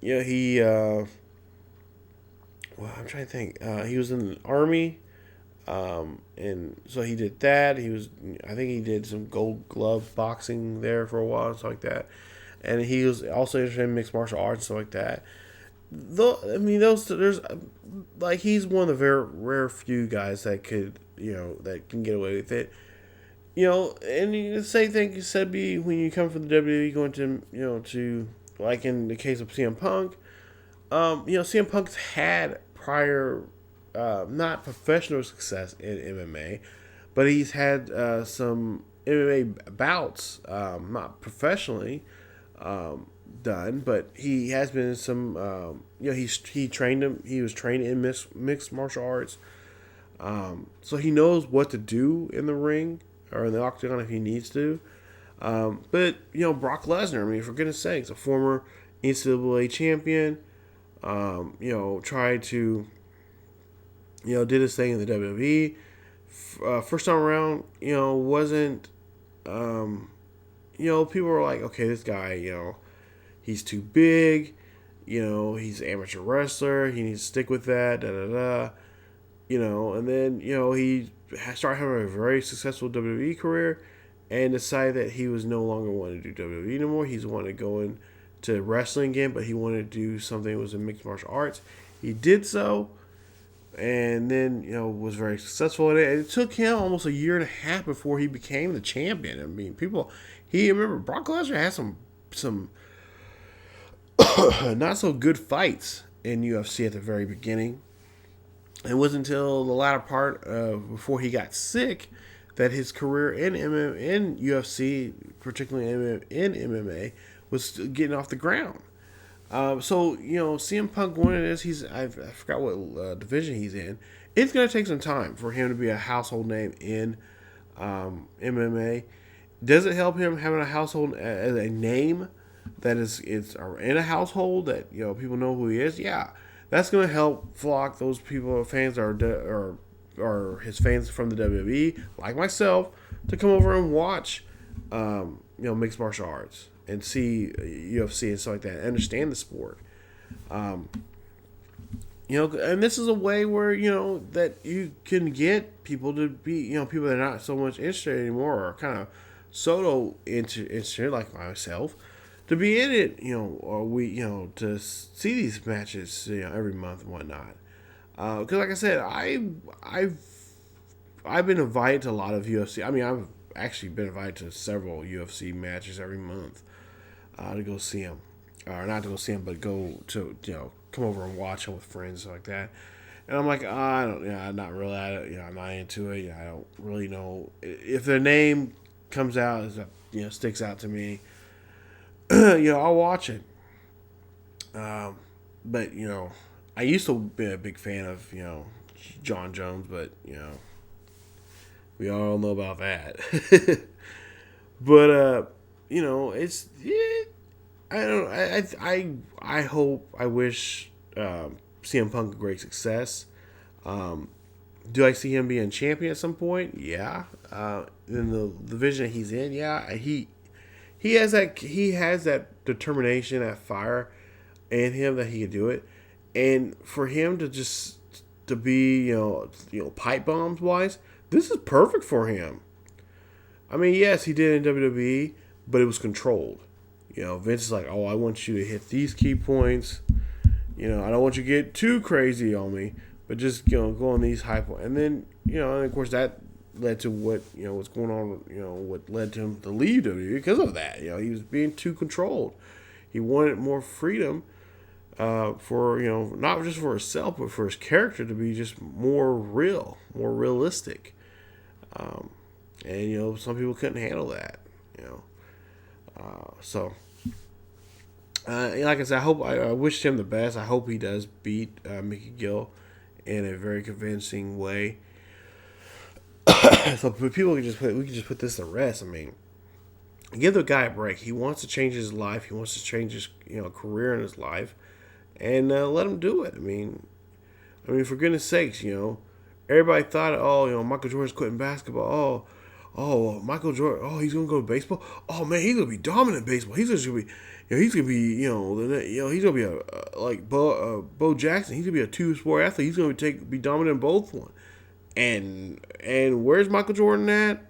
Speaker 1: He well, I'm trying to think. He was in the Army, and so he did that. I think he did some Gold Glove boxing there for a while, and stuff like that. And he was also interested in mixed martial arts and stuff like that. There's he's one of the very rare few guys that could, that can get away with it. And the same thing said be when you come from the WWE going to like in the case of CM Punk. CM Punk's had prior, not professional success in MMA, but he's had some MMA bouts, not professionally done, but he has been in some. He trained him. He was trained in mixed martial arts, so he knows what to do in the ring or in the octagon if he needs to. But Brock Lesnar. I mean, for goodness sakes, a former NCAA champion. Tried to, did his thing in the WWE. First time around, wasn't. People were like, okay, this guy, he's too big, he's an amateur wrestler, he needs to stick with that, and then, he started having a very successful WWE career and decided that he was no longer wanting to do WWE anymore. He's wanted to go into wrestling again, but he wanted to do something that was in mixed martial arts. He did so, and then, was very successful in it. And it took him almost a year and a half before he became the champion. I mean, remember, Brock Lesnar had some not so good fights in UFC at the very beginning. It wasn't until the latter part before he got sick that his career in UFC, particularly in MMA, was getting off the ground. So CM Punk wanted this. I forgot what division he's in. It's going to take some time for him to be a household name in MMA. Does it help him having a household as a name that is in a household that people know who he is? Yeah, that's going to help flock those people, fans or his fans from the WWE, like myself, to come over and watch mixed martial arts and see UFC and stuff like that, and understand the sport. And this is a way where that you can get people to be people that are not so much interested anymore, or kind of solo interested like myself, to be in it, or to see these matches, every month and whatnot. Because like I said, I've been invited to a lot of UFC. I mean, I've actually been invited to several UFC matches every month to go see them, or not to go see them, but go to come over and watch them with friends like that. And I'm like, I don't, not really. I'm not into it. I don't really know if their name comes out, sticks out to me. I'll watch it. But I used to be a big fan of John Jones, but we all know about that. But it's I don't. I hope. I wish CM Punk great success. Do I see him being champion at some point? Yeah. In the division that he's in, yeah. He has that determination, that fire in him that he can do it, and for him to be pipe bombs wise, this is perfect for him. I mean, yes, he did in WWE, but it was controlled. Vince is like, oh, I want you to hit these key points. I don't want you to get too crazy on me, but just go on these high points. And then and of course that led to what what's going on. What led to him to leave WWE because of that. He was being too controlled. He wanted more freedom for not just for himself, but for his character to be just more real, more realistic. And some people couldn't handle that. So, like I said, I wish him the best. I hope he does beat Mickey Gill in a very convincing way. So people we can just put this to rest. I mean, give the guy a break. He wants to change his life. He wants to change his career in his life, and let him do it. I mean, for goodness sakes, everybody thought, oh, Michael Jordan's quitting basketball. Oh, Michael Jordan. Oh, he's gonna go to baseball. Oh man, he's gonna be dominant in baseball. He's gonna be, he's gonna be, he's gonna be like Bo Jackson. He's gonna be a two-sport athlete. He's gonna be dominant in both one. And where's Michael Jordan at?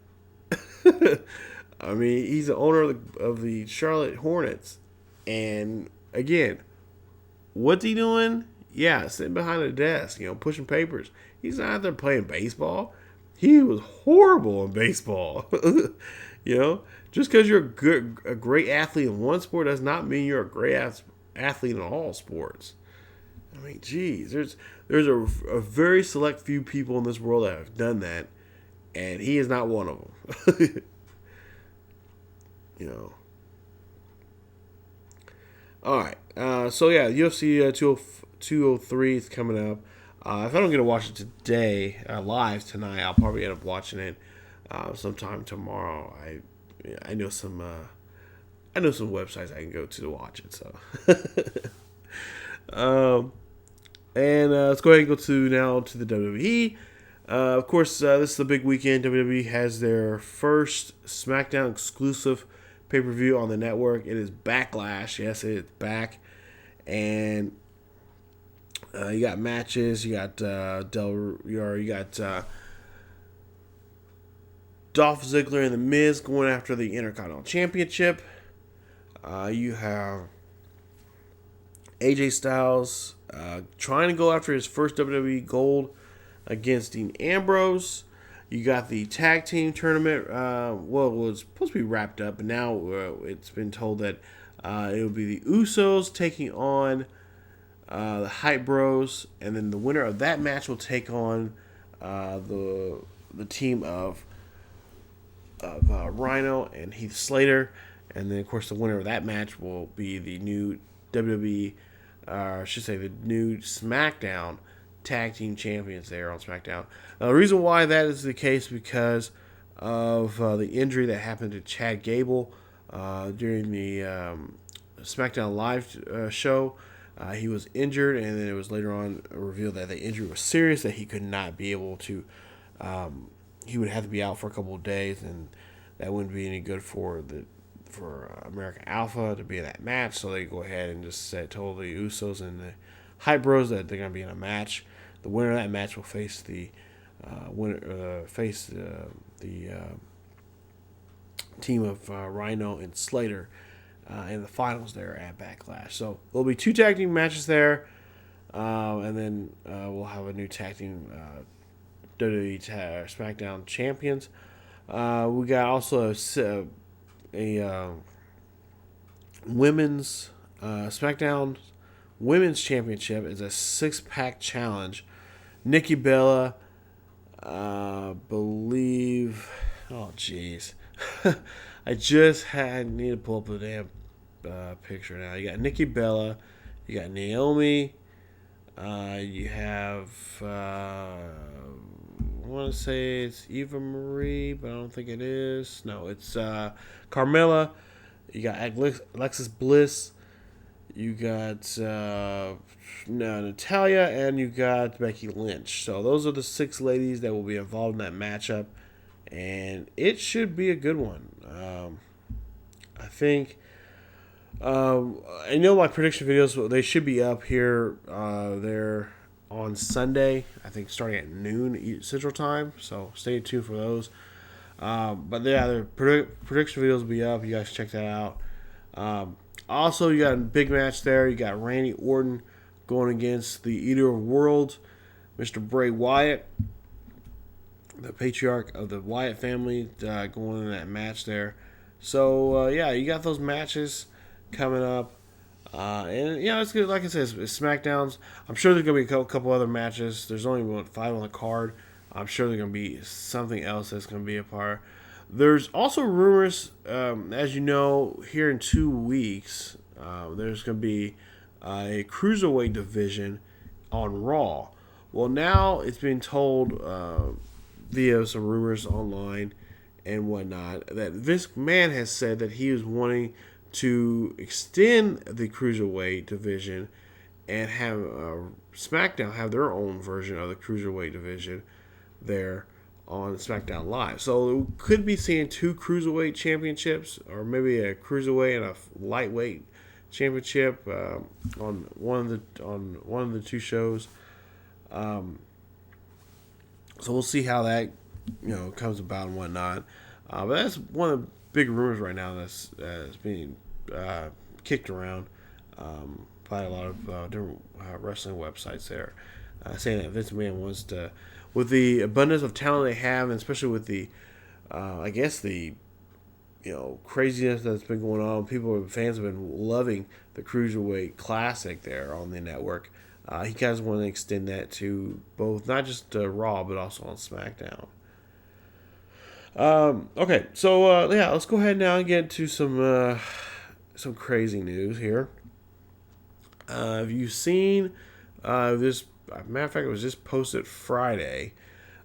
Speaker 1: I mean, he's the owner of the Charlotte Hornets. And again, what's he doing? Yeah, sitting behind a desk, pushing papers. He's not out there playing baseball. He was horrible in baseball. Just because you're a great athlete in one sport does not mean you're a great athlete in all sports. I mean, geez, there's a very select few people in this world that have done that, and he is not one of them. All right. So yeah, UFC 203 is coming up. If I don't get to watch it today, live tonight, I'll probably end up watching it sometime tomorrow. I know some websites I can go to watch it. So, and let's go ahead and go to the WWE. Of course, this is the big weekend. WWE has their first SmackDown exclusive pay-per-view on the network. It is Backlash. Yes, it is back, and you got matches. You got you got Dolph Ziggler and The Miz going after the Intercontinental Championship. You have AJ Styles trying to go after his first WWE Gold against Dean Ambrose. You got the tag team tournament. It was supposed to be wrapped up, but now it's been told that it will be the Usos taking on the Hype Bros, and then the winner of that match will take on the team of Rhino and Heath Slater, and then of course the winner of that match will be the new WWE, I should say the new SmackDown Tag Team Champions there on SmackDown. The reason why that is the case because of the injury that happened to Chad Gable during the SmackDown Live show. He was injured, and then it was later on revealed that the injury was serious, that he could not be able to, he would have to be out for a couple of days, and that wouldn't be any good for American Alpha to be in that match. So they go ahead and just told the Usos and the Hype Bros that they're going to be in a match. The winner of that match will face the team of Rhino and Slater in the finals there at Backlash. So there'll be 2 tag team matches there, and then we'll have a new tag team WWE SmackDown champions. We got also a women's SmackDown Women's Championship is a 6-pack challenge. Nikki Bella, believe. Oh, jeez. I need to pull up the damn picture now. You got Nikki Bella, you got Naomi, you have I want to say it's Eva Marie, but I don't think it is. No, it's Carmella. You got Alexis Bliss. You got Natalia, and you got Becky Lynch. So those are the 6 ladies that will be involved in that matchup, and it should be a good one. I think. I know my prediction videos, they should be up here. They're on Sunday, I think, starting at noon Central Time. So stay tuned for those. But yeah, the prediction videos will be up. You guys check that out. Also, you got a big match there. You got Randy Orton going against the Eater of Worlds, Mr. Bray Wyatt, the patriarch of the Wyatt family, going in that match there. So, yeah, you got those matches coming up. And, yeah, it's good. Like I said, it's SmackDowns. I'm sure there's going to be a couple other matches. There's only 5 on the card. I'm sure there's going to be something else that's going to be a part. There's also rumors, as you know, here in 2 weeks, there's going to be a Cruiserweight division on Raw. Well, now it's been told via some rumors online and whatnot that Vince McMahon has said that he is wanting to extend the Cruiserweight division and have SmackDown have their own version of the Cruiserweight division there on SmackDown Live. So we could be seeing 2 Cruiserweight championships, or maybe a Cruiserweight and a lightweight championship on one of the 2 shows. So we'll see how that comes about and whatnot. But that's one of the big rumors right now that's being kicked around by a lot of different wrestling websites there, saying that Vince McMahon wants to, with the abundance of talent they have, and especially with the, I guess the, craziness that's been going on. Fans have been loving the Cruiserweight Classic there on the network. He kind of want to extend that to both, not just Raw, but also on SmackDown. Okay, so yeah, let's go ahead now and get to some crazy news here. Have you seen this? Matter of fact, it was just posted Friday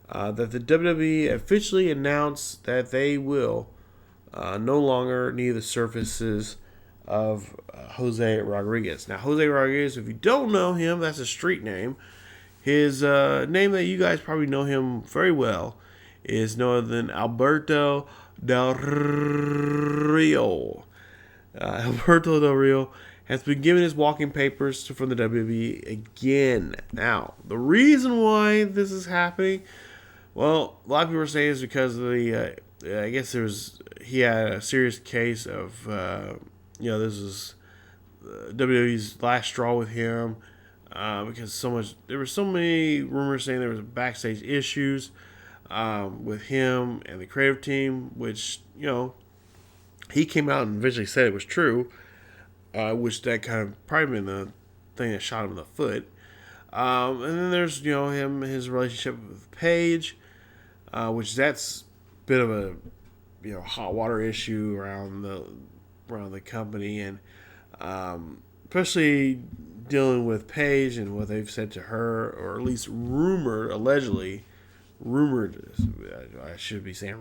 Speaker 1: that the WWE officially announced that they will no longer need the services of Jose Rodriguez. Now, Jose Rodriguez, if you don't know him, that's a street name. His name that you guys probably know him very well is no other than Alberto Del Rio. Alberto Del Rio has been given his walking papers from the WWE again. Now, the reason why this is happening, well, a lot of people are saying is because of the, I guess he had a serious case of, this is WWE's last straw with him, because there were so many rumors saying there was backstage issues with him and the creative team, which, he came out and eventually said it was true, which that kind of probably been the thing that shot him in the foot. And then there's, his relationship with Paige, which that's a bit of a, hot water issue around the company, and especially dealing with Paige and what they've said to her, or at least rumoredly, I should be saying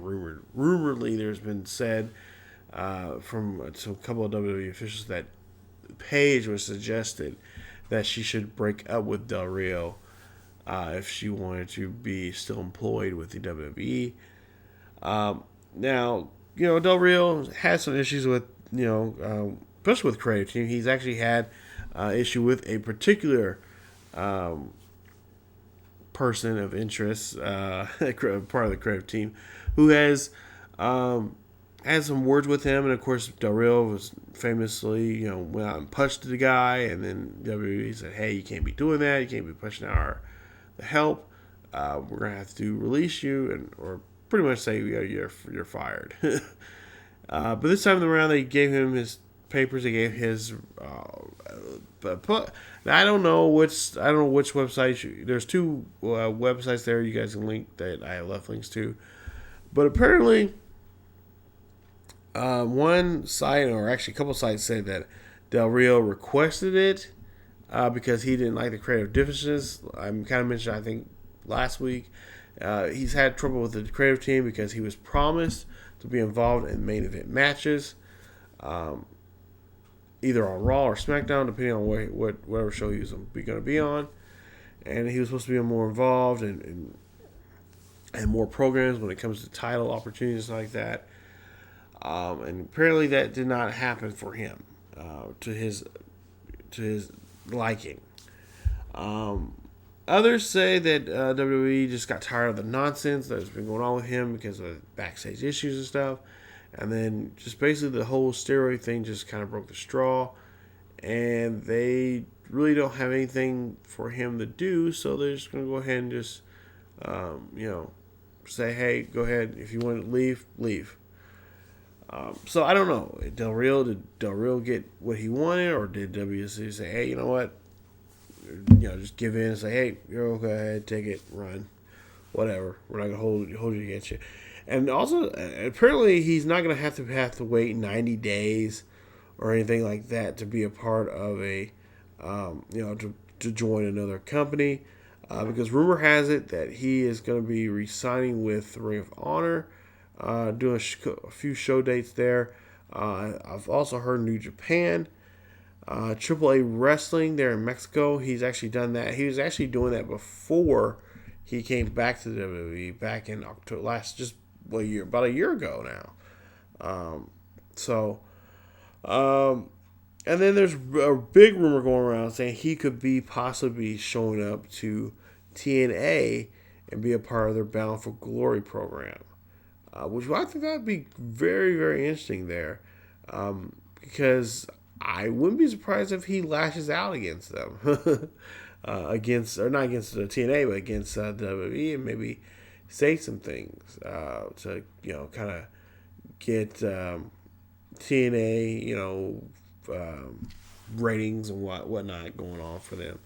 Speaker 1: rumoredly, there's been said from a couple of WWE officials that Paige was suggested that she should break up with Del Rio if she wanted to be still employed with the WWE. Now, Del Rio has some issues with, especially with creative team. He's actually had issue with a particular person of interest, part of the creative team, who has had some words with him. And of course, Del Rio was famously, went out and punched the guy. And then WWE said, "Hey, you can't be doing that. You can't be pushing the help. We're gonna have to release you, or pretty much say you're fired." But this time around, they gave him his papers. They gave his. I don't know which website. There's two websites there. You guys can link that I have left links to. But apparently, one site, or actually a couple sites, said that Del Rio requested it because he didn't like the creative differences. I kind of mentioned, I think, last week. He's had trouble with the creative team because he was promised to be involved in main event matches, either on Raw or SmackDown, depending on whatever show he was going to be on. And he was supposed to be more involved and more programs when it comes to title opportunities like that. And apparently that did not happen for him to his liking. Others say that WWE just got tired of the nonsense that's been going on with him because of backstage issues and stuff. And then just basically the whole steroid thing just kind of broke the straw. And they really don't have anything for him to do, so they're just going to go ahead and just, say, hey, go ahead. If you want to leave, leave. So I don't know. Did Del Rio get what he wanted, or did WC say, hey, you know what? Just give in and say, hey, you're go ahead, take it, run, whatever. We're not gonna hold you against you. And also, apparently, he's not gonna have to wait 90 days or anything like that to be a part of a, to join another company, because rumor has it that he is going to be re-signing with Ring of Honor, doing a few show dates there. I've also heard New Japan. AAA Wrestling there in Mexico. He's actually done that. He was actually doing that before he came back to the WWE back in October about a year ago now. And then there's a big rumor going around saying he could be possibly showing up to TNA and be a part of their Bound for Glory program, which I think that'd be very, very interesting there, because I wouldn't be surprised if he lashes out against them, not against the TNA, but against WWE, and maybe say some things to kind of get TNA ratings and whatnot going on for them,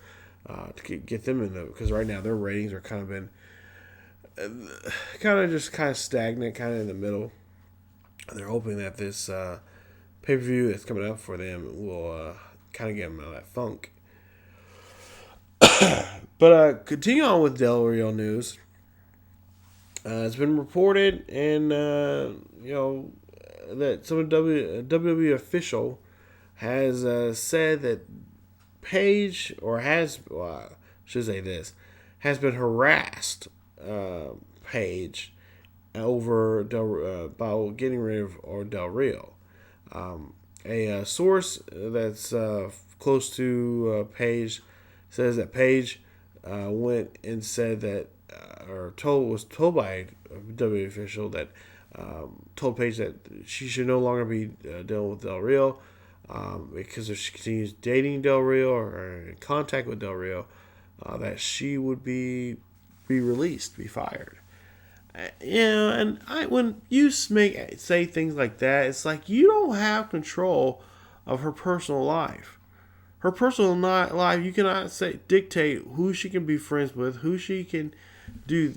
Speaker 1: to get them in because right now their ratings are kind of been kind of stagnant, kind of in the middle. They're hoping that this pay-per-view that's coming up for them will kind of get them out of that funk. But continue on with Del Rio news. It's been reported, and that some WWE official has said that Paige, has been harassed Paige over about getting rid of Del Rio. A source that's close to Paige says that Paige went and said that, was told by a WWE official that told Paige that she should no longer be dealing with Del Rio, because if she continues dating Del Rio or in contact with Del Rio, that she would be released, be fired. And when you say things like that, it's like you don't have control of her personal life. Her personal life, you cannot dictate who she can be friends with, who she can do,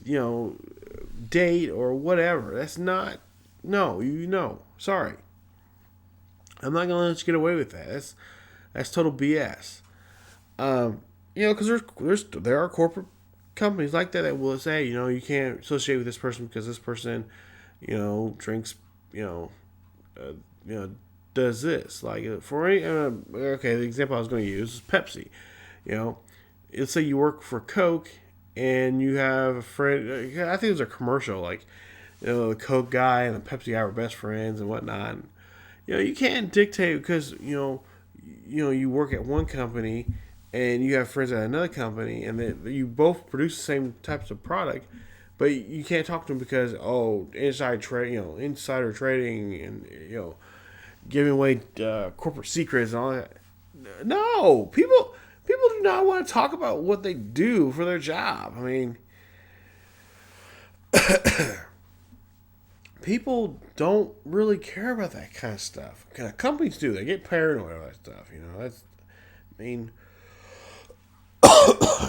Speaker 1: date or whatever. That's not. No, sorry. I'm not gonna let you get away with that. That's total BS. Because there are corporate companies like that will say, you can't associate with this person because this person, drinks, does this. Like the example I was going to use is Pepsi. Let's say you work for Coke and you have a friend. I think it was a commercial. Like, the Coke guy and the Pepsi guy were best friends and whatnot. And, you can't dictate because you work at one company and you have friends at another company, and then you both produce the same types of product, but you can't talk to them because insider trading, and giving away corporate secrets and all that. No, people do not want to talk about what they do for their job. I mean, people don't really care about that kind of stuff. Companies do. They get paranoid about that stuff. That's. I mean,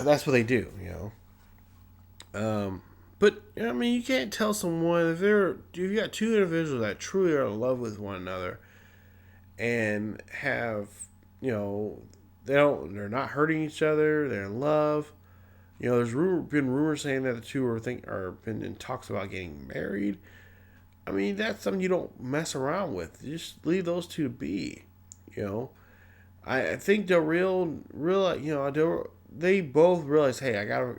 Speaker 1: that's what they do. But I mean, you can't tell someone if you got two individuals that truly are in love with one another, and have they're not hurting each other. They're in love. There's been rumors saying that the two are been in talks about getting married. I mean, that's something you don't mess around with. You just leave those two to be. I think they both realize, hey, I gotta,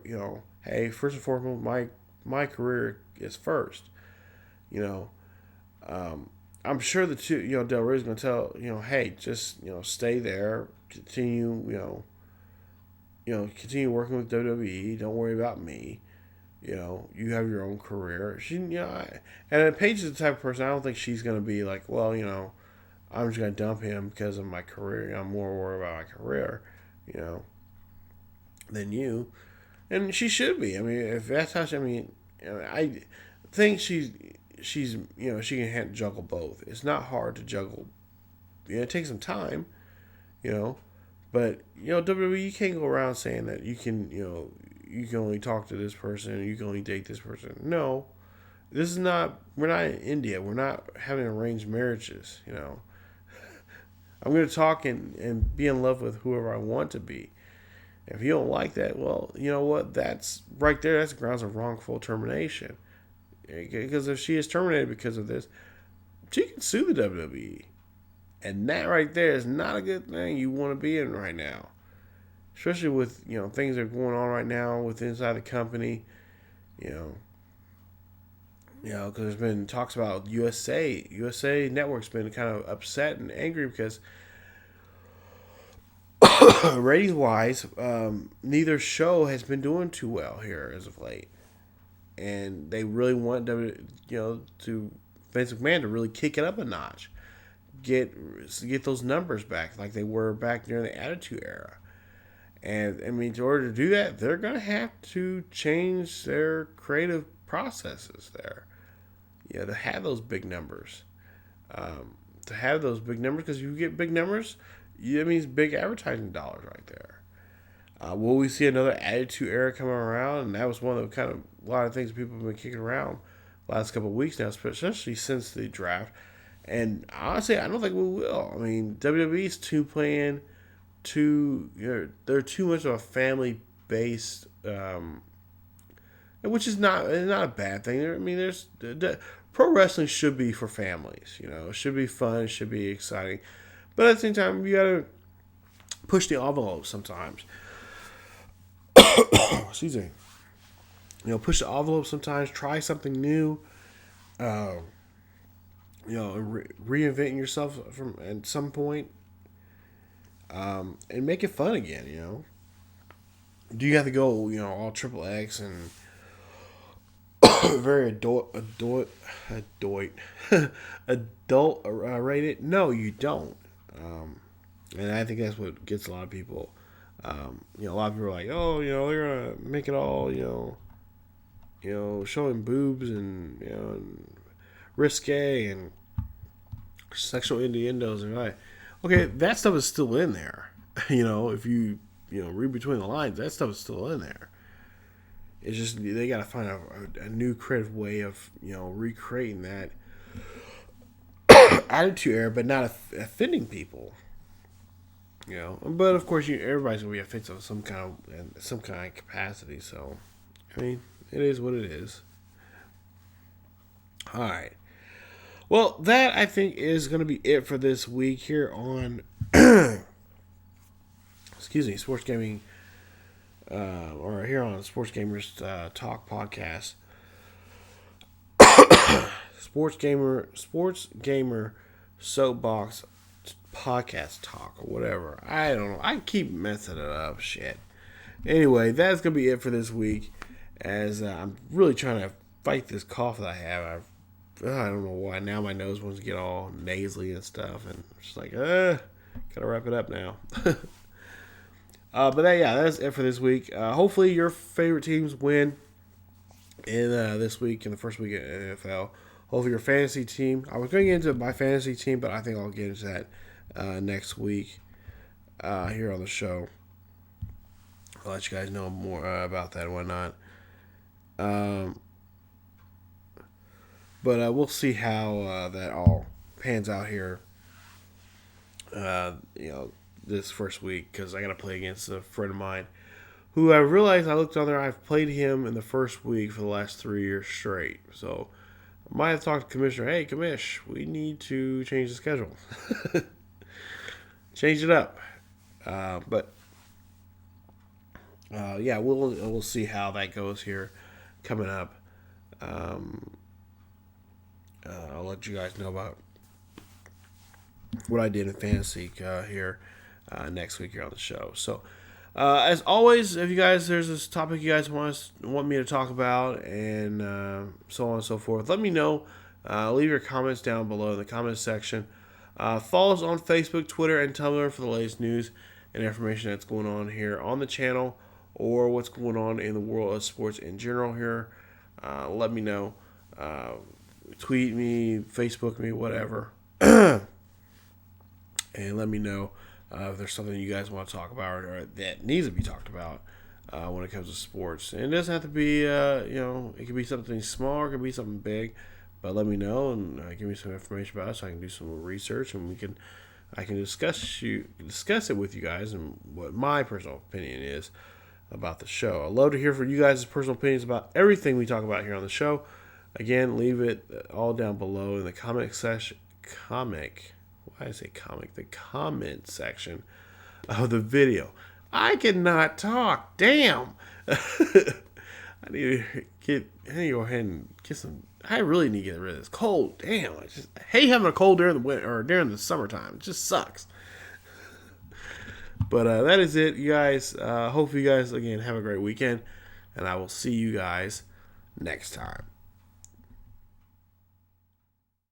Speaker 1: hey, first and foremost, my career is first. I'm sure the two, Del Rey's gonna tell, hey, just, stay there, continue, continue working with WWE. Don't worry about me. You have your own career. And Paige is the type of person, I don't think she's going to be like, well, I'm just going to dump him because of my career. I'm more worried about my career, than you. And she should be. I mean, if that's how I think she's, she can juggle both. It's not hard to juggle. It takes some time, but, WWE, you can't go around saying that you can, you can only talk to this person, you can only date this person. No, we're not in India. We're not having arranged marriages, I'm going to talk and be in love with whoever I want to be. If you don't like that, well, you know what? That's right there. That's grounds of wrongful termination. Because if she is terminated because of this, she can sue the WWE. And that right there is not a good thing you want to be in right now. Especially with, things that are going on right now with inside the company, because there's been talks about USA Network's been kind of upset and angry because ratings wise, neither show has been doing too well here as of late, and they really want to Vince McMahon to really kick it up a notch, get those numbers back like they were back during the Attitude Era. And, I mean, in order to do that, they're going to have to change their creative processes there. To have those big numbers. Because if you get big numbers, that means big advertising dollars right there. Will we see another Attitude Era coming around? And that was one of the a lot of things people have been kicking around the last couple of weeks now, especially since the draft. And honestly, I don't think we will. I mean, WWE's they're too much of a family based, which is not a bad thing. I mean, pro wrestling should be for families. It should be fun, it should be exciting, but at the same time, you gotta push the envelope sometimes. Excuse me. Push the envelope sometimes. Try something new. Reinventing yourself from at some point. And make it fun again, Do you have to go, all triple X and very adult rated? No, you don't. And I think that's what gets a lot of people. A lot of people are like, oh, they're gonna make it all, showing boobs and risque and sexual innuendos, and like, okay, that stuff is still in there. If you read between the lines, that stuff is still in there. It's just they got to find a new creative way of recreating that Attitude Era, but not offending people. But of course, everybody's gonna be offensive of some kind of capacity. So, I mean, it is what it is. All right. Well, that I think is going to be it for this week here on, Sports Gaming, or here on Sports Gamers Talk Podcast. Sports Gamer Soapbox podcast talk or whatever. I don't know. I keep messing it up. Shit. Anyway, that's gonna be it for this week. As I'm really trying to fight this cough that I have. I don't know why. Now my nose wants to get all nasally and stuff, and I'm just like, gotta wrap it up now. But that's it for this week. Hopefully your favorite teams win in this week, in the first week of NFL. Hopefully your fantasy team. I was going to get into my fantasy team, but I think I'll get into that next week here on the show. I'll let you guys know more about that and whatnot. But we'll see how that all pans out here. This first week, because I got to play against a friend of mine who I realized, I looked on there, I've played him in the first week for the last 3 years straight. So I might have talked to Commissioner, hey, Commish, we need to change the schedule. Change it up. We'll see how that goes here coming up. I'll let you guys know about what I did in fantasy here next week here on the show. So, as always, if you guys, there's this topic you guys want me to talk about, and so on and so forth, let me know. Leave your comments down below in the comments section. Follow us on Facebook, Twitter, and Tumblr for the latest news and information that's going on here on the channel, or what's going on in the world of sports in general here. Let me know. Tweet me, Facebook me, whatever. And let me know if there's something you guys want to talk about or that needs to be talked about when it comes to sports. And it doesn't have to be, it could be something small or it could be something big. But let me know and give me some information about it so I can do some research and I can discuss it with you guys and what my personal opinion is about the show. I'd love to hear from you guys' personal opinions about everything we talk about here on the show. Again, leave it all down below in the comment section. The comment section of the video. I cannot talk. Damn. I need to go ahead and get some. I really need to get rid of this cold. Damn. I hate having a cold during the winter or during the summertime. It just sucks. But that is it, you guys. Hopefully you guys again have a great weekend, and I will see you guys next time.